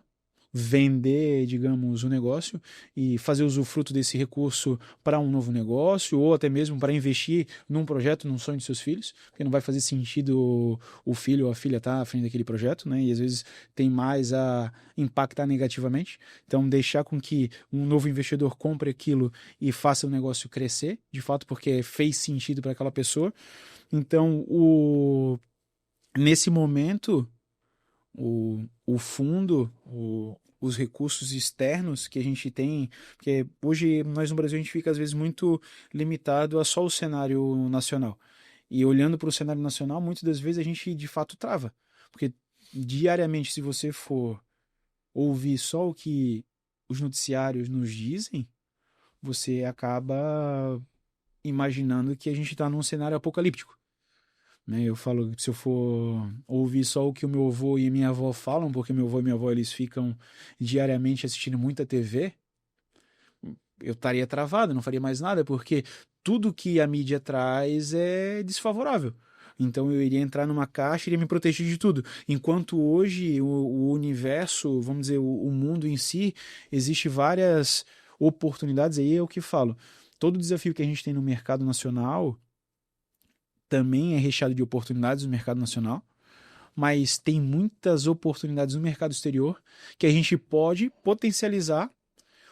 vender, digamos, o negócio e fazer usufruto desse recurso para um novo negócio ou até mesmo para investir num projeto, num sonho de seus filhos, porque não vai fazer sentido o filho ou a filha estar à frente daquele projeto, né? E às vezes tem mais a impactar negativamente. Então, deixar com que um novo investidor compre aquilo e faça o negócio crescer, de fato, porque fez sentido para aquela pessoa. Então, nesse momento, o fundo, os recursos externos que a gente tem, porque hoje nós no Brasil a gente fica às vezes muito limitado a só o cenário nacional. E olhando para o cenário nacional, muitas das vezes a gente de fato trava. Porque diariamente, se você for ouvir só o que os noticiários nos dizem, você acaba imaginando que a gente está num cenário apocalíptico, né? Eu falo que se eu for ouvir só o que o meu avô e minha avó falam, porque meu avô e minha avó eles ficam diariamente assistindo muita TV, eu estaria travado, não faria mais nada, porque tudo que a mídia traz é desfavorável. Então eu iria entrar numa caixa e iria me proteger de tudo. Enquanto hoje o universo, vamos dizer, o mundo em si, existe várias oportunidades, aí é o que falo. Todo desafio que a gente tem no mercado nacional também é recheado de oportunidades no mercado nacional, mas tem muitas oportunidades no mercado exterior que a gente pode potencializar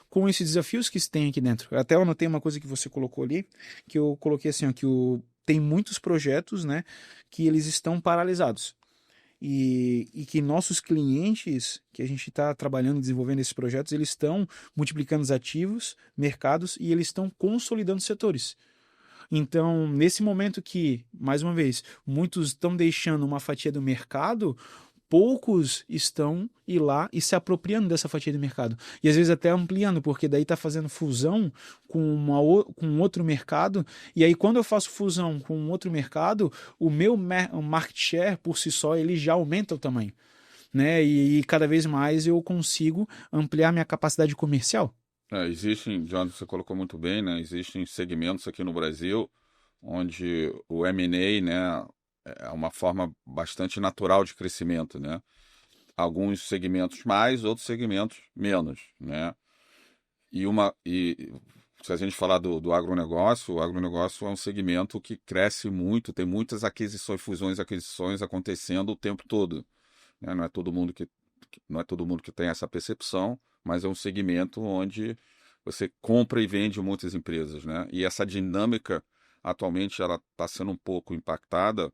com esses desafios que se tem aqui dentro. Eu até anotei uma coisa que você colocou ali, que eu coloquei assim, ó, tem muitos projetos, né, que eles estão paralisados. E que nossos clientes, que a gente está trabalhando e desenvolvendo esses projetos, eles estão multiplicando os ativos, mercados, e eles estão consolidando setores. Então, nesse momento que, mais uma vez, muitos estão deixando uma fatia do mercado, poucos estão ir lá e se apropriando dessa fatia do mercado. E às vezes até ampliando, porque daí está fazendo fusão com outro mercado, e aí quando eu faço fusão com um outro mercado, o meu market share por si só, ele já aumenta o tamanho. Né? E cada vez mais eu consigo ampliar minha capacidade comercial. Existem, John, você colocou muito bem, né? Existem segmentos aqui no Brasil onde o M&A, né, é uma forma bastante natural de crescimento, né? Alguns segmentos mais, outros segmentos menos, né? E se a gente falar do agronegócio, o agronegócio é um segmento que cresce muito, tem muitas aquisições, fusões e aquisições acontecendo o tempo todo, né? Não é todo mundo que tem essa percepção, mas é um segmento onde você compra e vende muitas empresas, né? E essa dinâmica, atualmente, ela está sendo um pouco impactada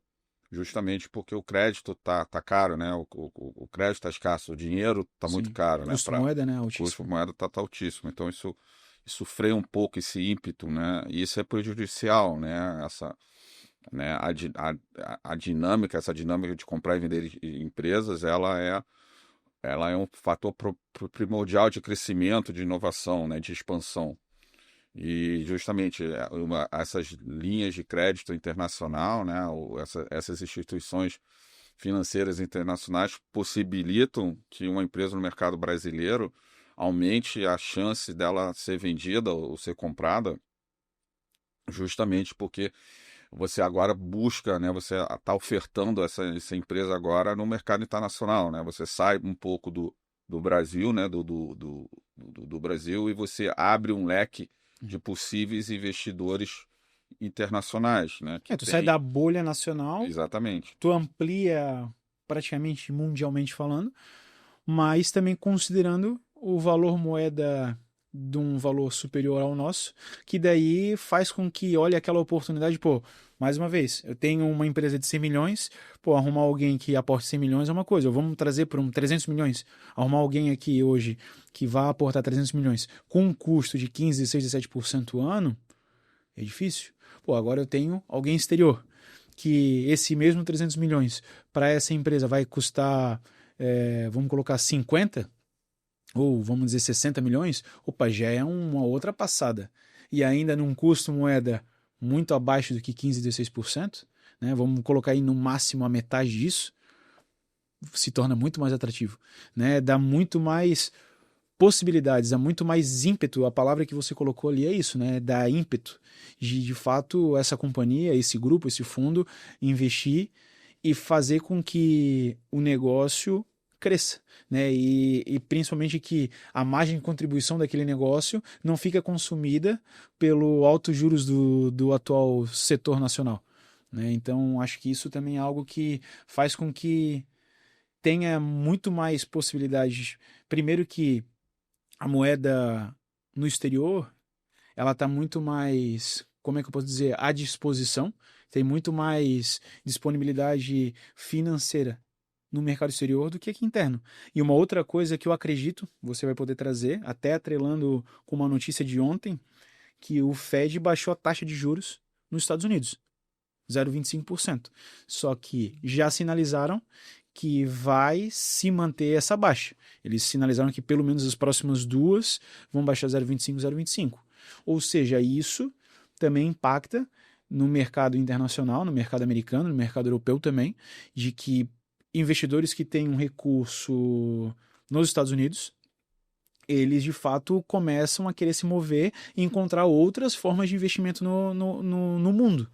justamente porque o crédito tá caro, né? O crédito está escasso, o dinheiro está muito Sim. caro, né? Custo moeda, né? O custo Altíssimo. de moeda tá altíssimo. Então isso freia um pouco esse ímpeto, né? E isso é prejudicial, né? Né? A dinâmica, essa dinâmica de comprar e vender empresas, ela é um fator primordial de crescimento, de inovação, né? De expansão. E justamente essas linhas de crédito internacional, né, essas instituições financeiras internacionais possibilitam que uma empresa no mercado brasileiro aumente a chance dela ser vendida ou ser comprada, justamente porque você agora busca, né, você está ofertando essa empresa agora no mercado internacional, né, você sai um pouco do Brasil, né, do Brasil, e você abre um leque de possíveis investidores internacionais, né? Tu sai da bolha nacional, Exatamente. tu amplia praticamente mundialmente falando, mas também considerando o valor moeda de um valor superior ao nosso, que daí faz com que olhe aquela oportunidade, pô, mais uma vez, eu tenho uma empresa de 100 milhões, pô, arrumar alguém que aporte 100 milhões é uma coisa, vamos trazer para 300 milhões, arrumar alguém aqui hoje que vá aportar 300 milhões com um custo de 15, 16, 17% ano, é difícil. Pô, agora eu tenho alguém exterior, que esse mesmo 300 milhões para essa empresa vai custar, vamos colocar 50, ou vamos dizer 60 milhões, opa, já é uma outra passada. E ainda num custo moeda muito abaixo do que 15, 16%, né? Vamos colocar aí no máximo a metade disso, se torna muito mais atrativo, né? Dá muito mais possibilidades, dá muito mais ímpeto. A palavra que você colocou ali é isso, né? Dá ímpeto de fato essa companhia, esse grupo, esse fundo investir e fazer com que o negócio cresça, né? E principalmente que a margem de contribuição daquele negócio não fica consumida pelo altos juros do atual setor nacional, né? Então acho que isso também é algo que faz com que tenha muito mais possibilidades. Primeiro que a moeda no exterior, ela está muito mais, como é que eu posso dizer, à disposição, tem muito mais disponibilidade financeira no mercado exterior do que aqui interno. E uma outra coisa que eu acredito, você vai poder trazer, até atrelando com uma notícia de ontem, que o Fed baixou a taxa de juros nos Estados Unidos, 0,25%. Só que já sinalizaram que vai se manter essa baixa. Eles sinalizaram que pelo menos as próximas duas vão baixar 0,25, 0,25. Ou seja, isso também impacta no mercado internacional, no mercado americano, no mercado europeu também, de que investidores que têm um recurso nos Estados Unidos, eles de fato começam a querer se mover e encontrar outras formas de investimento no mundo.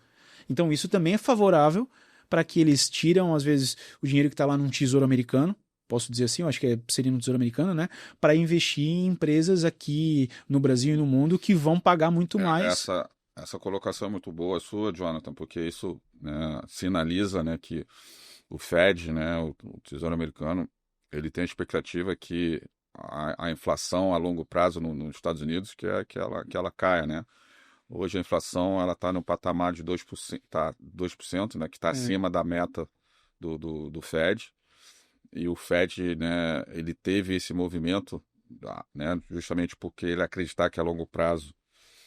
Então isso também é favorável para que eles tiram, às vezes, o dinheiro que está lá num tesouro americano, posso dizer assim, eu acho que seria no tesouro americano, né? Para investir em empresas aqui no Brasil e no mundo que vão pagar muito mais. Essa colocação é muito boa sua, Jonathan, porque isso, né, sinaliza, né, que o Fed, né, o Tesouro Americano, ele tem a expectativa que a inflação a longo prazo nos Estados Unidos que ela caia, né? Hoje a inflação ela está no patamar de 2%, tá, 2%, né, que está É, acima da meta do Fed. E o Fed, né, ele teve esse movimento, né, justamente porque ele acreditar que a longo prazo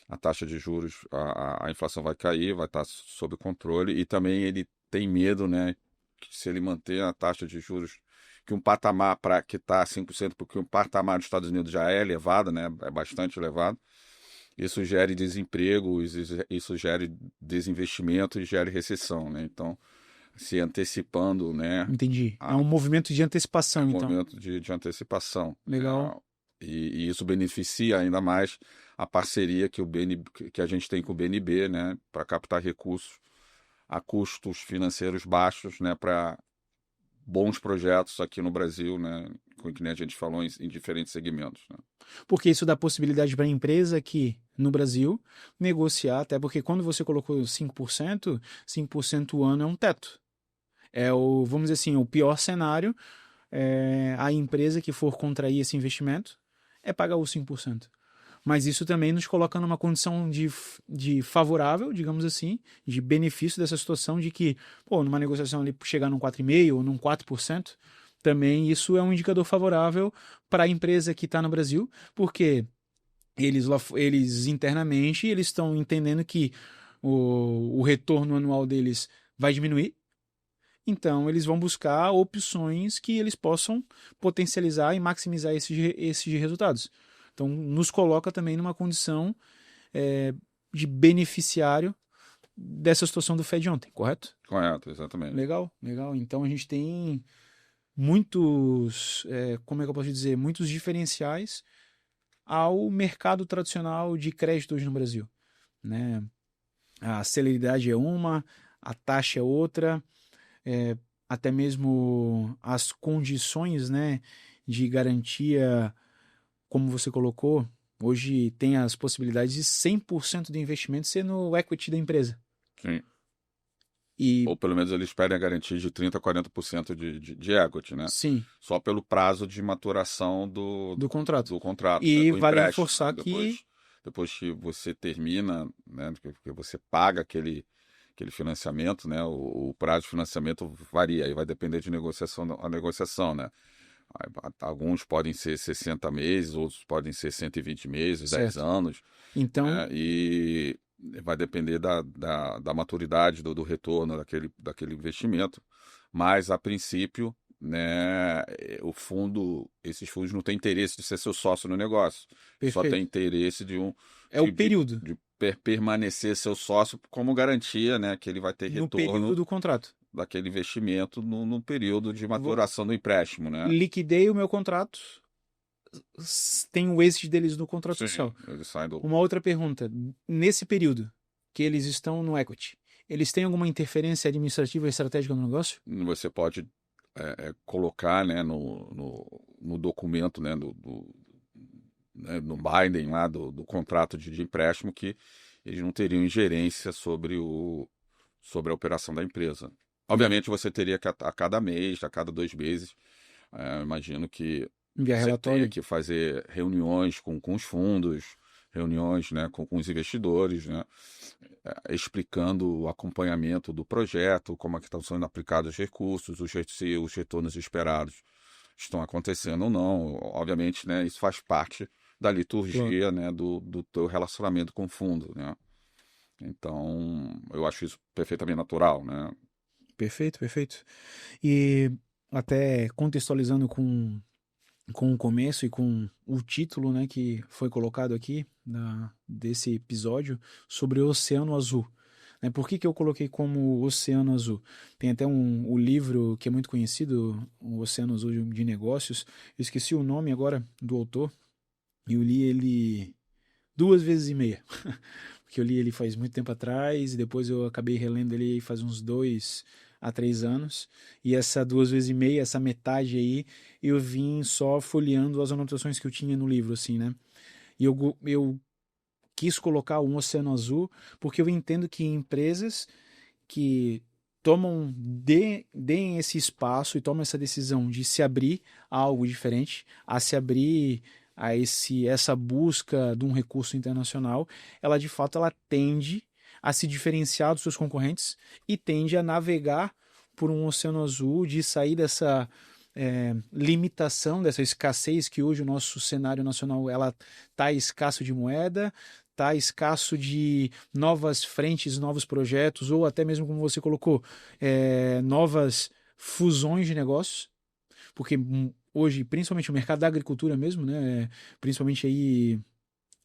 a taxa de juros, a inflação vai cair, vai estar sob controle, e também ele tem medo, né, que se ele manter a taxa de juros, que um patamar para que está 5%, porque um patamar dos Estados Unidos já é elevado, né, é bastante elevado, isso gere desemprego, isso gere desinvestimento e gere recessão, né, então se antecipando, né, entendi. É a, um movimento de é um antecipação, então. momento de antecipação. Legal. E isso beneficia ainda mais a parceria que a gente tem com o BNB, né, para captar recursos a custos financeiros baixos, né, para bons projetos aqui no Brasil, né, com que nem a gente falou em diferentes segmentos, né. Porque isso dá possibilidade para a empresa aqui no Brasil negociar, até porque quando você colocou 5%, 5% o ano é um teto. É o, vamos dizer assim, o pior cenário, a empresa que for contrair esse investimento é pagar os 5%. Mas isso também nos coloca numa condição de favorável, digamos assim, de benefício dessa situação de que, pô, numa negociação ali chegar num 4,5% ou num 4%, também isso é um indicador favorável para a empresa que está no Brasil, porque eles internamente eles estão entendendo que o retorno anual deles vai diminuir, então eles vão buscar opções que eles possam potencializar e maximizar esses resultados. Então nos coloca também numa condição é, de beneficiário dessa situação do Fed ontem, correto? Correto, exatamente. Legal, legal. Então a gente tem muitos, como é que eu posso dizer, muitos diferenciais ao mercado tradicional de crédito hoje no Brasil, né? A celeridade é uma, a taxa é outra, é, até mesmo as condições, né, de garantia, como você colocou, hoje tem as possibilidades de 100% do investimento ser no equity da empresa. Sim. E, Ou pelo menos eles pedem a garantia de 30% a 40% de equity, né? sim, Só pelo prazo de maturação do contrato. do contrato, né? E Do vale empréstimo, reforçar né? que, Depois que você termina, né? Que você paga aquele financiamento, né? O prazo de financiamento varia, aí vai depender de negociação a negociação, né? Alguns podem ser 60 meses, outros podem ser 120 meses, 10 certo. anos, Então, né? E vai depender da maturidade do retorno daquele investimento, mas a princípio, né, esses fundos não têm interesse de ser seu sócio no negócio, só tem perfeito. interesse É o período, de permanecer seu sócio como garantia, né, que ele vai ter no período retorno do contrato. daquele investimento no período de Vou, maturação do empréstimo, né? liquidei o meu contrato, tem o exit deles no contrato Sim, social. ele sai do. Uma outra pergunta, nesse período que eles estão no equity, eles têm alguma interferência administrativa e estratégica no negócio? Você pode colocar, né, no documento, né, né, no binding lá do contrato de empréstimo que eles não teriam ingerência sobre a operação da empresa. Entendi. Obviamente você teria que a cada mês, a cada 2 meses, imagino que Enviar você tenha relatório? que fazer reuniões com os fundos, reuniões, né, com os investidores, né, explicando o acompanhamento do projeto, como é que estão sendo aplicados os recursos, se os retornos esperados estão acontecendo ou não. Obviamente, né, isso faz parte da Claro. liturgia, né, do teu relacionamento com o fundo, né? Então, eu acho isso perfeitamente natural, né? Perfeito, perfeito. E até contextualizando com o começo e com o título, né, que foi colocado aqui desse episódio sobre o Oceano Azul. Né? Por que eu coloquei como Oceano Azul? Tem até o livro que é muito conhecido, o Oceano Azul de Negócios. Eu esqueci o nome agora do autor e eu li ele 2 vezes e meia. Porque eu li ele faz muito tempo atrás e depois eu acabei relendo ele faz uns 2 a 3 anos. E essa 2 vezes e meia, essa metade aí, eu vim só folheando as anotações que eu tinha no livro, assim, né? E eu quis colocar um oceano azul porque eu entendo que empresas que deem esse espaço e tomam essa decisão de se abrir a algo diferente, a se abrir a essa busca de um recurso internacional, ela de fato ela tende a se diferenciar dos seus concorrentes e tende a navegar por um oceano azul, de sair dessa limitação, dessa escassez que hoje o nosso cenário nacional ela está escasso de moeda, está escasso de novas frentes, novos projetos, ou até mesmo, como você colocou, novas fusões de negócios, porque hoje, principalmente o mercado da agricultura mesmo, né, principalmente aí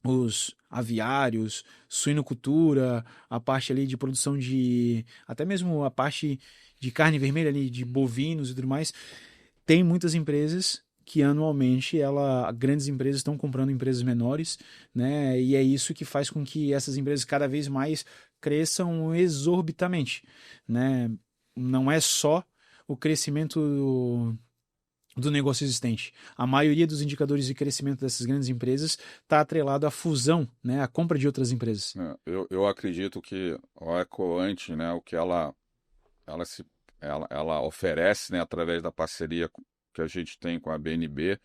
os aviários, suinocultura, a parte ali de produção de, até mesmo a parte de carne vermelha ali, de bovinos e tudo mais, tem muitas empresas que anualmente grandes empresas estão comprando empresas menores, né? E é isso que faz com que essas empresas cada vez mais cresçam exorbitamente, né? Não é só o crescimento do negócio existente. A maioria dos indicadores de crescimento dessas grandes empresas está atrelado à fusão, né? À compra de outras empresas. Eu acredito que a Ecoante, né, o que ela oferece, né, através da parceria que a gente tem com a BNB,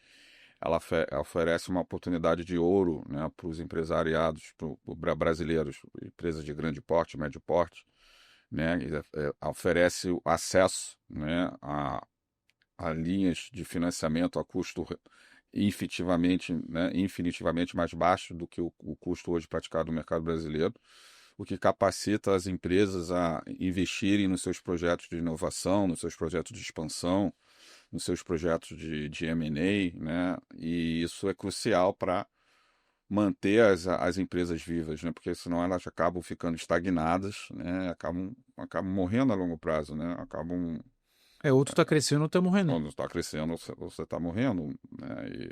ela oferece uma oportunidade de ouro, né, para os empresariados brasileiros, empresas de grande porte, médio porte, né, oferece acesso, né, a linhas de financiamento a custo infinitivamente mais baixo do que o custo hoje praticado no mercado brasileiro, o que capacita as empresas a investirem nos seus projetos de inovação, nos seus projetos de expansão, nos seus projetos de M&A, né? E isso é crucial para manter as empresas vivas, né? Porque senão elas acabam ficando estagnadas, né? Acabam morrendo a longo prazo, né? Outro está crescendo, outro está morrendo. Quando está crescendo, você está morrendo, né?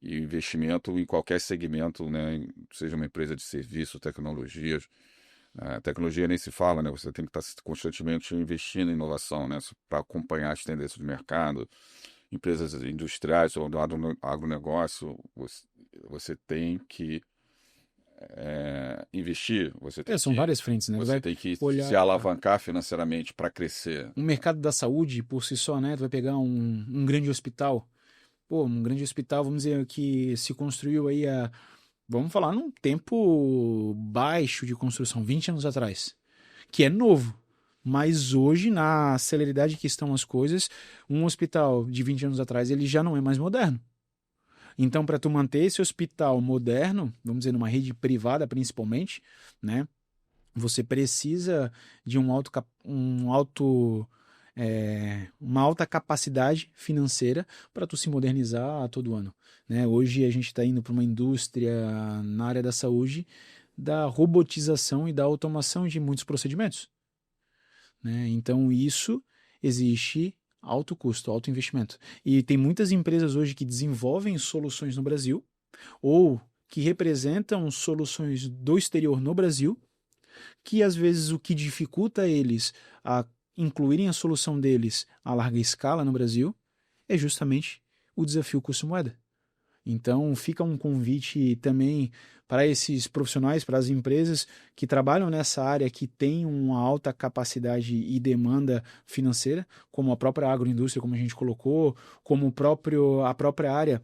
E investimento em qualquer segmento, né? Seja uma empresa de serviço, tecnologias. Tecnologia nem se fala, né? Você tem que estar constantemente investindo em inovação, né? Para acompanhar as tendências do mercado. Empresas industriais ou do agronegócio, você tem que investir. São várias frentes, né? Você tem que se alavancar financeiramente para crescer. O mercado da saúde, por si só, né? Tu vai pegar um grande hospital. Um grande hospital, vamos dizer, que se construiu aí vamos falar num tempo baixo de construção, 20 anos atrás, que é novo. Mas hoje, na celeridade que estão as coisas, um hospital de 20 anos atrás, ele já não é mais moderno. Então, para tu manter esse hospital moderno, vamos dizer, numa rede privada principalmente, né, você precisa de uma alta capacidade financeira para tu se modernizar a todo ano, né? Hoje a gente está indo para uma indústria na área da saúde da robotização e da automação de muitos procedimentos, né? Então isso existe alto custo, alto investimento. E tem muitas empresas hoje que desenvolvem soluções no Brasil ou que representam soluções do exterior no Brasil, que às vezes o que dificulta eles a incluírem a solução deles a larga escala no Brasil é justamente o desafio custo-moeda. Então fica um convite também para esses profissionais, para as empresas que trabalham nessa área, que tem uma alta capacidade e demanda financeira, como a própria agroindústria, como a gente colocou, como a própria área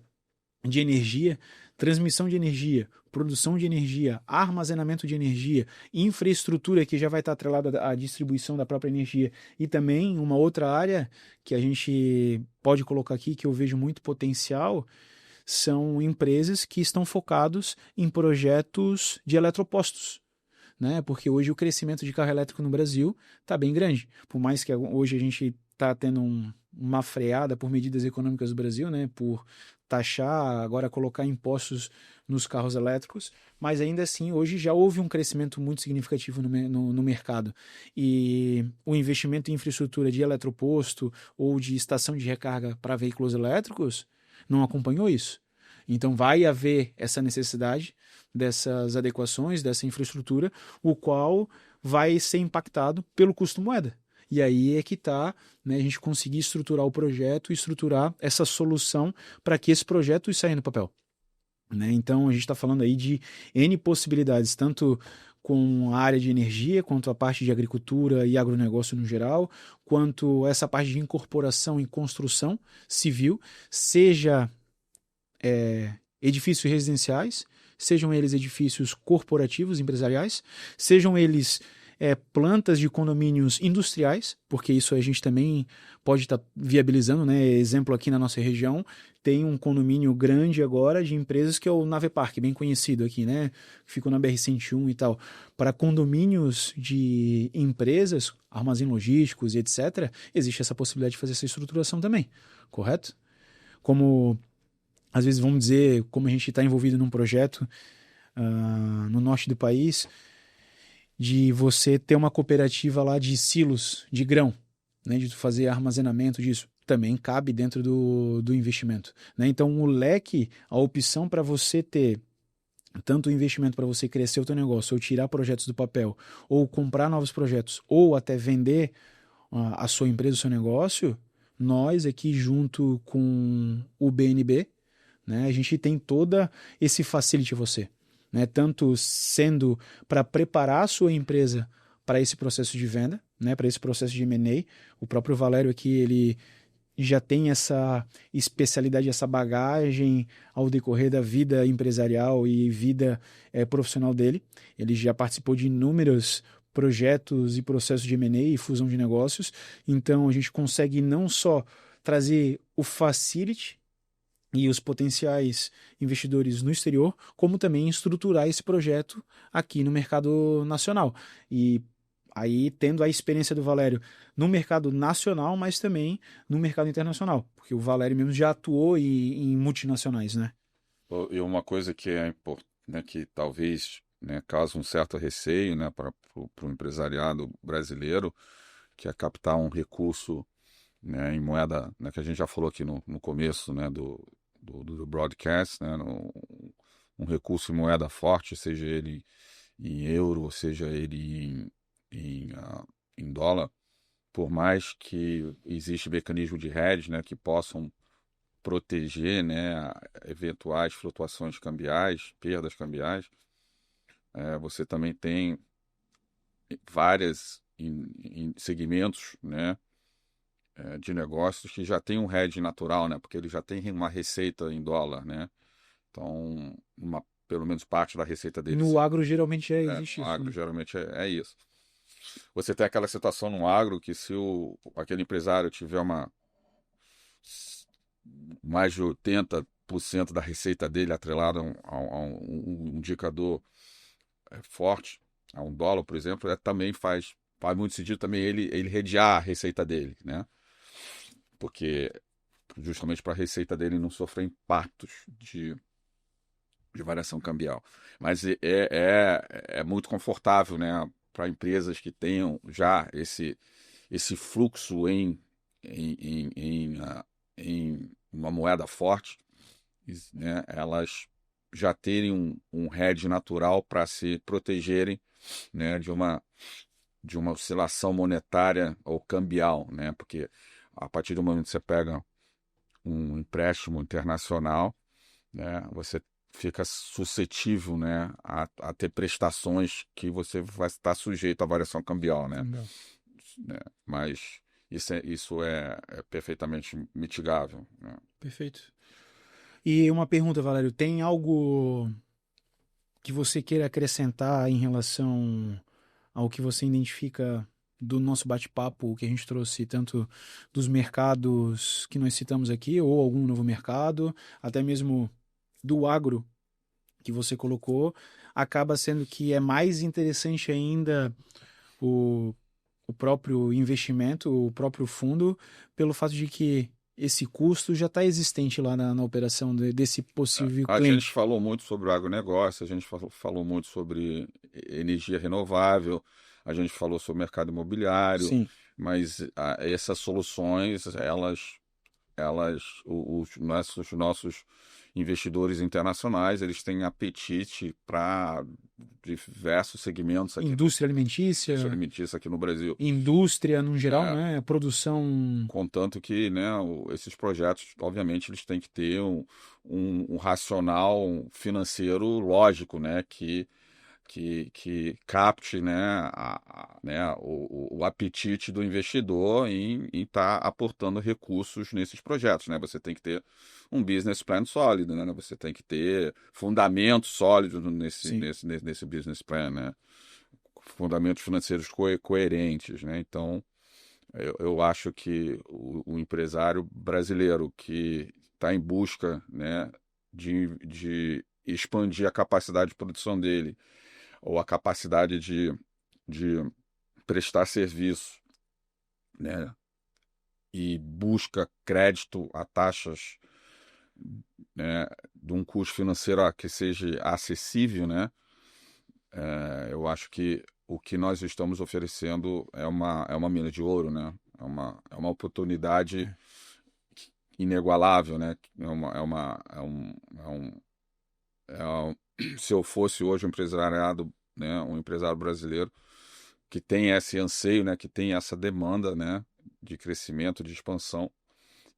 de energia, transmissão de energia, produção de energia, armazenamento de energia, infraestrutura que já vai estar atrelada à distribuição da própria energia, e também uma outra área que a gente pode colocar aqui, que eu vejo muito potencial, são empresas que estão focados em projetos de eletropostos, né? Porque hoje o crescimento de carro elétrico no Brasil está bem grande, por mais que hoje a gente está tendo uma freada por medidas econômicas do Brasil, né? Por taxar, agora colocar impostos nos carros elétricos, mas ainda assim hoje já houve um crescimento muito significativo no mercado, e o investimento em infraestrutura de eletroposto ou de estação de recarga para veículos elétricos não acompanhou isso. Então vai haver essa necessidade dessas adequações, dessa infraestrutura, o qual vai ser impactado pelo custo moeda. E aí é que está, né, a gente conseguir estruturar o projeto, estruturar essa solução para que esse projeto saia no papel, né? Então a gente está falando aí de N possibilidades, tanto com a área de energia, quanto a parte de agricultura e agronegócio no geral, quanto essa parte de incorporação e construção civil, seja edifícios residenciais, sejam eles edifícios corporativos, empresariais, sejam eles plantas de condomínios industriais, porque isso a gente também pode estar viabilizando, né? Exemplo aqui na nossa região, tem um condomínio grande agora de empresas que é o Navepark, bem conhecido aqui, né? Que ficou na BR-101 e tal. Para condomínios de empresas, armazém logísticos e etc., existe essa possibilidade de fazer essa estruturação também, correto? Como, às vezes, vamos dizer, como a gente está envolvido num projeto no norte do país, de você ter uma cooperativa lá de silos de grão, né, de fazer armazenamento disso, também cabe dentro do investimento, né? Então, o leque, a opção para você ter tanto o investimento para você crescer o teu negócio, ou tirar projetos do papel, ou comprar novos projetos, ou até vender a sua empresa, o seu negócio, nós aqui junto com o BNB, né, a gente tem toda esse facility a você, né, tanto sendo para preparar a sua empresa para esse processo de venda, né, para esse processo de M&A. O próprio Valério aqui, ele já tem essa especialidade, essa bagagem ao decorrer da vida empresarial e vida profissional dele. Ele já participou de inúmeros projetos e processos de M&A e fusão de negócios. Então, a gente consegue não só trazer o facility e os potenciais investidores no exterior, como também estruturar esse projeto aqui no mercado nacional. E aí tendo a experiência do Valério no mercado nacional, mas também no mercado internacional, porque o Valério mesmo já atuou em multinacionais, né? E uma coisa que é importante, né, que talvez, né, cause um certo receio, né, para o empresariado brasileiro, que é captar um recurso, né, em moeda, né, que a gente já falou aqui no começo, né, do broadcast, né, um recurso em moeda forte, seja ele em euro, ou seja ele em dólar, por mais que existe mecanismo de hedge, né, que possam proteger, né, eventuais flutuações cambiais, perdas cambiais, você também tem várias em segmentos, né, de negócios que já tem um hedge natural, né, porque ele já tem uma receita em dólar, né, então pelo menos parte da receita deles. No agro geralmente existe no isso. agro Né? geralmente é isso. Você tem aquela situação no agro que se aquele empresário tiver mais de 80% da receita dele atrelada a um indicador forte, a um dólar, por exemplo, também faz muito sentido também ele redear a receita dele, né? Porque justamente para a receita dele não sofrer impactos de variação cambial. Mas é muito confortável, né, para empresas que tenham já esse fluxo em uma moeda forte, né, elas já terem um hedge natural para se protegerem, né, de uma oscilação monetária ou cambial, né, porque a partir do momento que você pega um empréstimo internacional, né, você fica suscetível, né, a ter prestações que você vai estar sujeito à variação cambial, né? Mas isso é perfeitamente mitigável, né? Perfeito. E uma pergunta, Valério, tem algo que você queira acrescentar em relação ao que você identifica do nosso bate-papo que a gente trouxe, tanto dos mercados que nós citamos aqui, ou algum novo mercado, até mesmo do agro que você colocou, acaba sendo que é mais interessante ainda o próprio investimento, o próprio fundo, pelo fato de que esse custo já está existente lá na operação desse possível A cliente. gente falou muito sobre o agronegócio, a gente falou muito sobre energia renovável, a gente falou sobre mercado imobiliário, Sim. mas essas soluções, os nossos investidores internacionais, eles têm apetite para diversos segmentos aqui. Indústria alimentícia aqui no Brasil. Indústria, no geral, né? Produção. Contanto que, né, esses projetos, obviamente, eles têm que ter um racional financeiro lógico, né? Que que capte, né, né, o apetite do investidor em estar aportando recursos nesses projetos, né? Você tem que ter um business plan sólido, né? Você tem que ter fundamentos sólidos Sim. nesse business plan, né? Fundamentos financeiros coerentes, né? Então, eu acho que o empresário brasileiro que está em busca, né, de expandir a capacidade de produção dele ou a capacidade de prestar serviço, né, e busca crédito a taxas, né, de um custo financeiro que seja acessível, né, eu acho que o que nós estamos oferecendo é uma mina de ouro, né, é uma oportunidade É. inigualável, né, se eu fosse hoje um empresariado, né, um empresário brasileiro que tem esse anseio, né, que tem essa demanda, né, de crescimento, de expansão,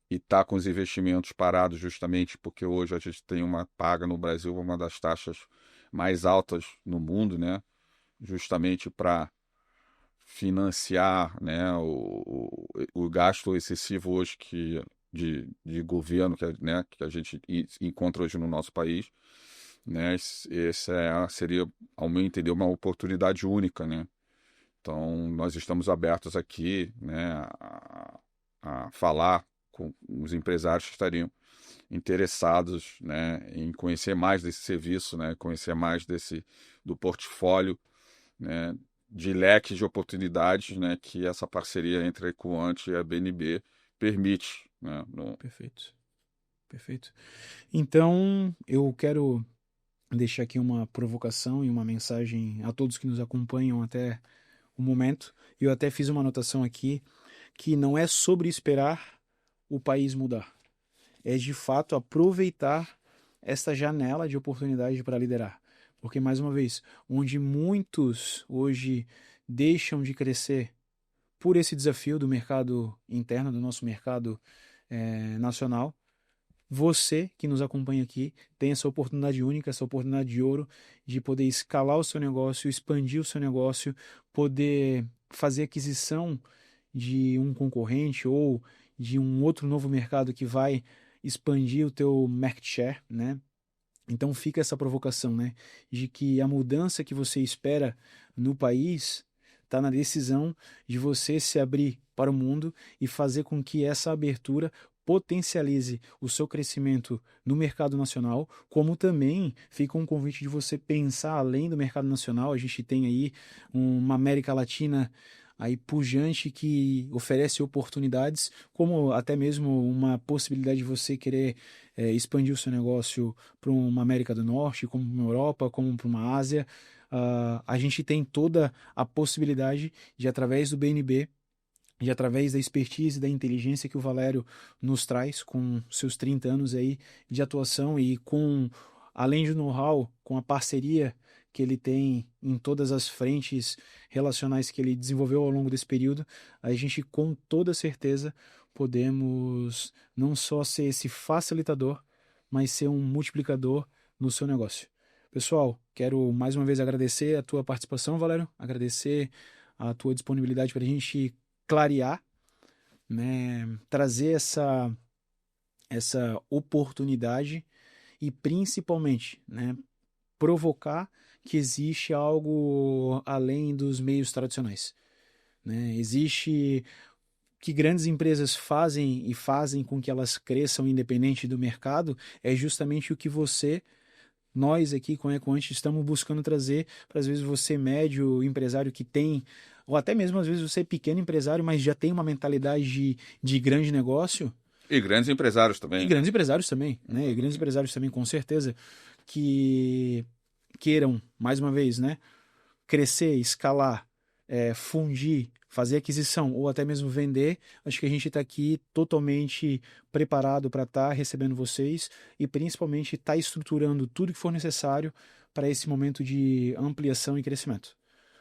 e está com os investimentos parados justamente porque hoje a gente tem uma paga no Brasil uma das taxas mais altas no mundo, né, justamente para financiar, né, o gasto excessivo hoje de governo né, que a gente encontra hoje no nosso país, né, seria, ao meu entender, uma oportunidade única, né. Então, nós estamos abertos aqui, né, a falar com os empresários que estariam interessados, né, em conhecer mais desse serviço, né, conhecer mais do portfólio, né, de leques de oportunidades, né, que essa parceria entre a Ecoante e a BNB permite, né, Perfeito. Perfeito. Então, eu quero deixar aqui uma provocação e uma mensagem a todos que nos acompanham até o momento. Eu até fiz uma anotação aqui que não é sobre esperar o país mudar, é de fato aproveitar esta janela de oportunidade para liderar. Porque, mais uma vez, onde muitos hoje deixam de crescer por esse desafio do mercado interno, do nosso mercado nacional, você que nos acompanha aqui tem essa oportunidade única, essa oportunidade de ouro de poder escalar o seu negócio, expandir o seu negócio, poder fazer aquisição de um concorrente ou de um outro novo mercado que vai expandir o teu market share, né? Então fica essa provocação, né, de que a mudança que você espera no país está na decisão de você se abrir para o mundo e fazer com que essa abertura potencialize o seu crescimento no mercado nacional, como também fica um convite de você pensar além do mercado nacional. A gente tem aí uma América Latina aí pujante que oferece oportunidades, como até mesmo uma possibilidade de você querer expandir o seu negócio para uma América do Norte, como uma Europa, como para uma Ásia. A gente tem toda a possibilidade de, através do BNB, e através da expertise e da inteligência que o Valério nos traz, com seus 30 anos aí de atuação e com, além do know-how, com a parceria que ele tem em todas as frentes relacionais que ele desenvolveu ao longo desse período, a gente com toda certeza podemos não só ser esse facilitador, mas ser um multiplicador no seu negócio. Pessoal, quero mais uma vez agradecer a tua participação, Valério, agradecer a tua disponibilidade para a gente clarear, né, trazer essa oportunidade e principalmente, né, provocar que existe algo além dos meios tradicionais, né? Existe que grandes empresas fazem e fazem com que elas cresçam independente do mercado é justamente o que nós aqui com a Ecoante estamos buscando trazer para, às vezes, você médio empresário que tem, ou até mesmo às vezes você pequeno empresário, mas já tem uma mentalidade de grande negócio, e grandes empresários e também. grandes empresários também, né? E grandes Exatamente. empresários também, com certeza, que queiram, mais uma vez, né? Crescer, escalar, fundir, fazer aquisição ou até mesmo vender, acho que a gente está aqui totalmente preparado para estar recebendo vocês e principalmente estar estruturando tudo que for necessário para esse momento de ampliação e crescimento.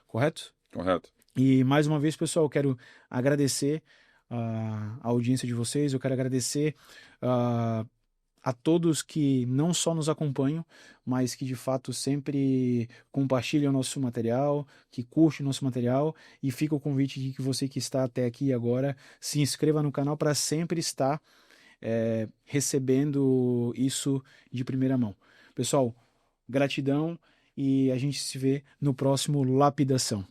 Correto? Correto. E mais uma vez, pessoal, eu quero agradecer a audiência de vocês, eu quero agradecer a todos que não só nos acompanham, mas que de fato sempre compartilham o nosso material, que curte o nosso material, e fica o convite de que você que está até aqui agora se inscreva no canal para sempre estar recebendo isso de primeira mão. Pessoal, gratidão e a gente se vê no próximo Lapidação.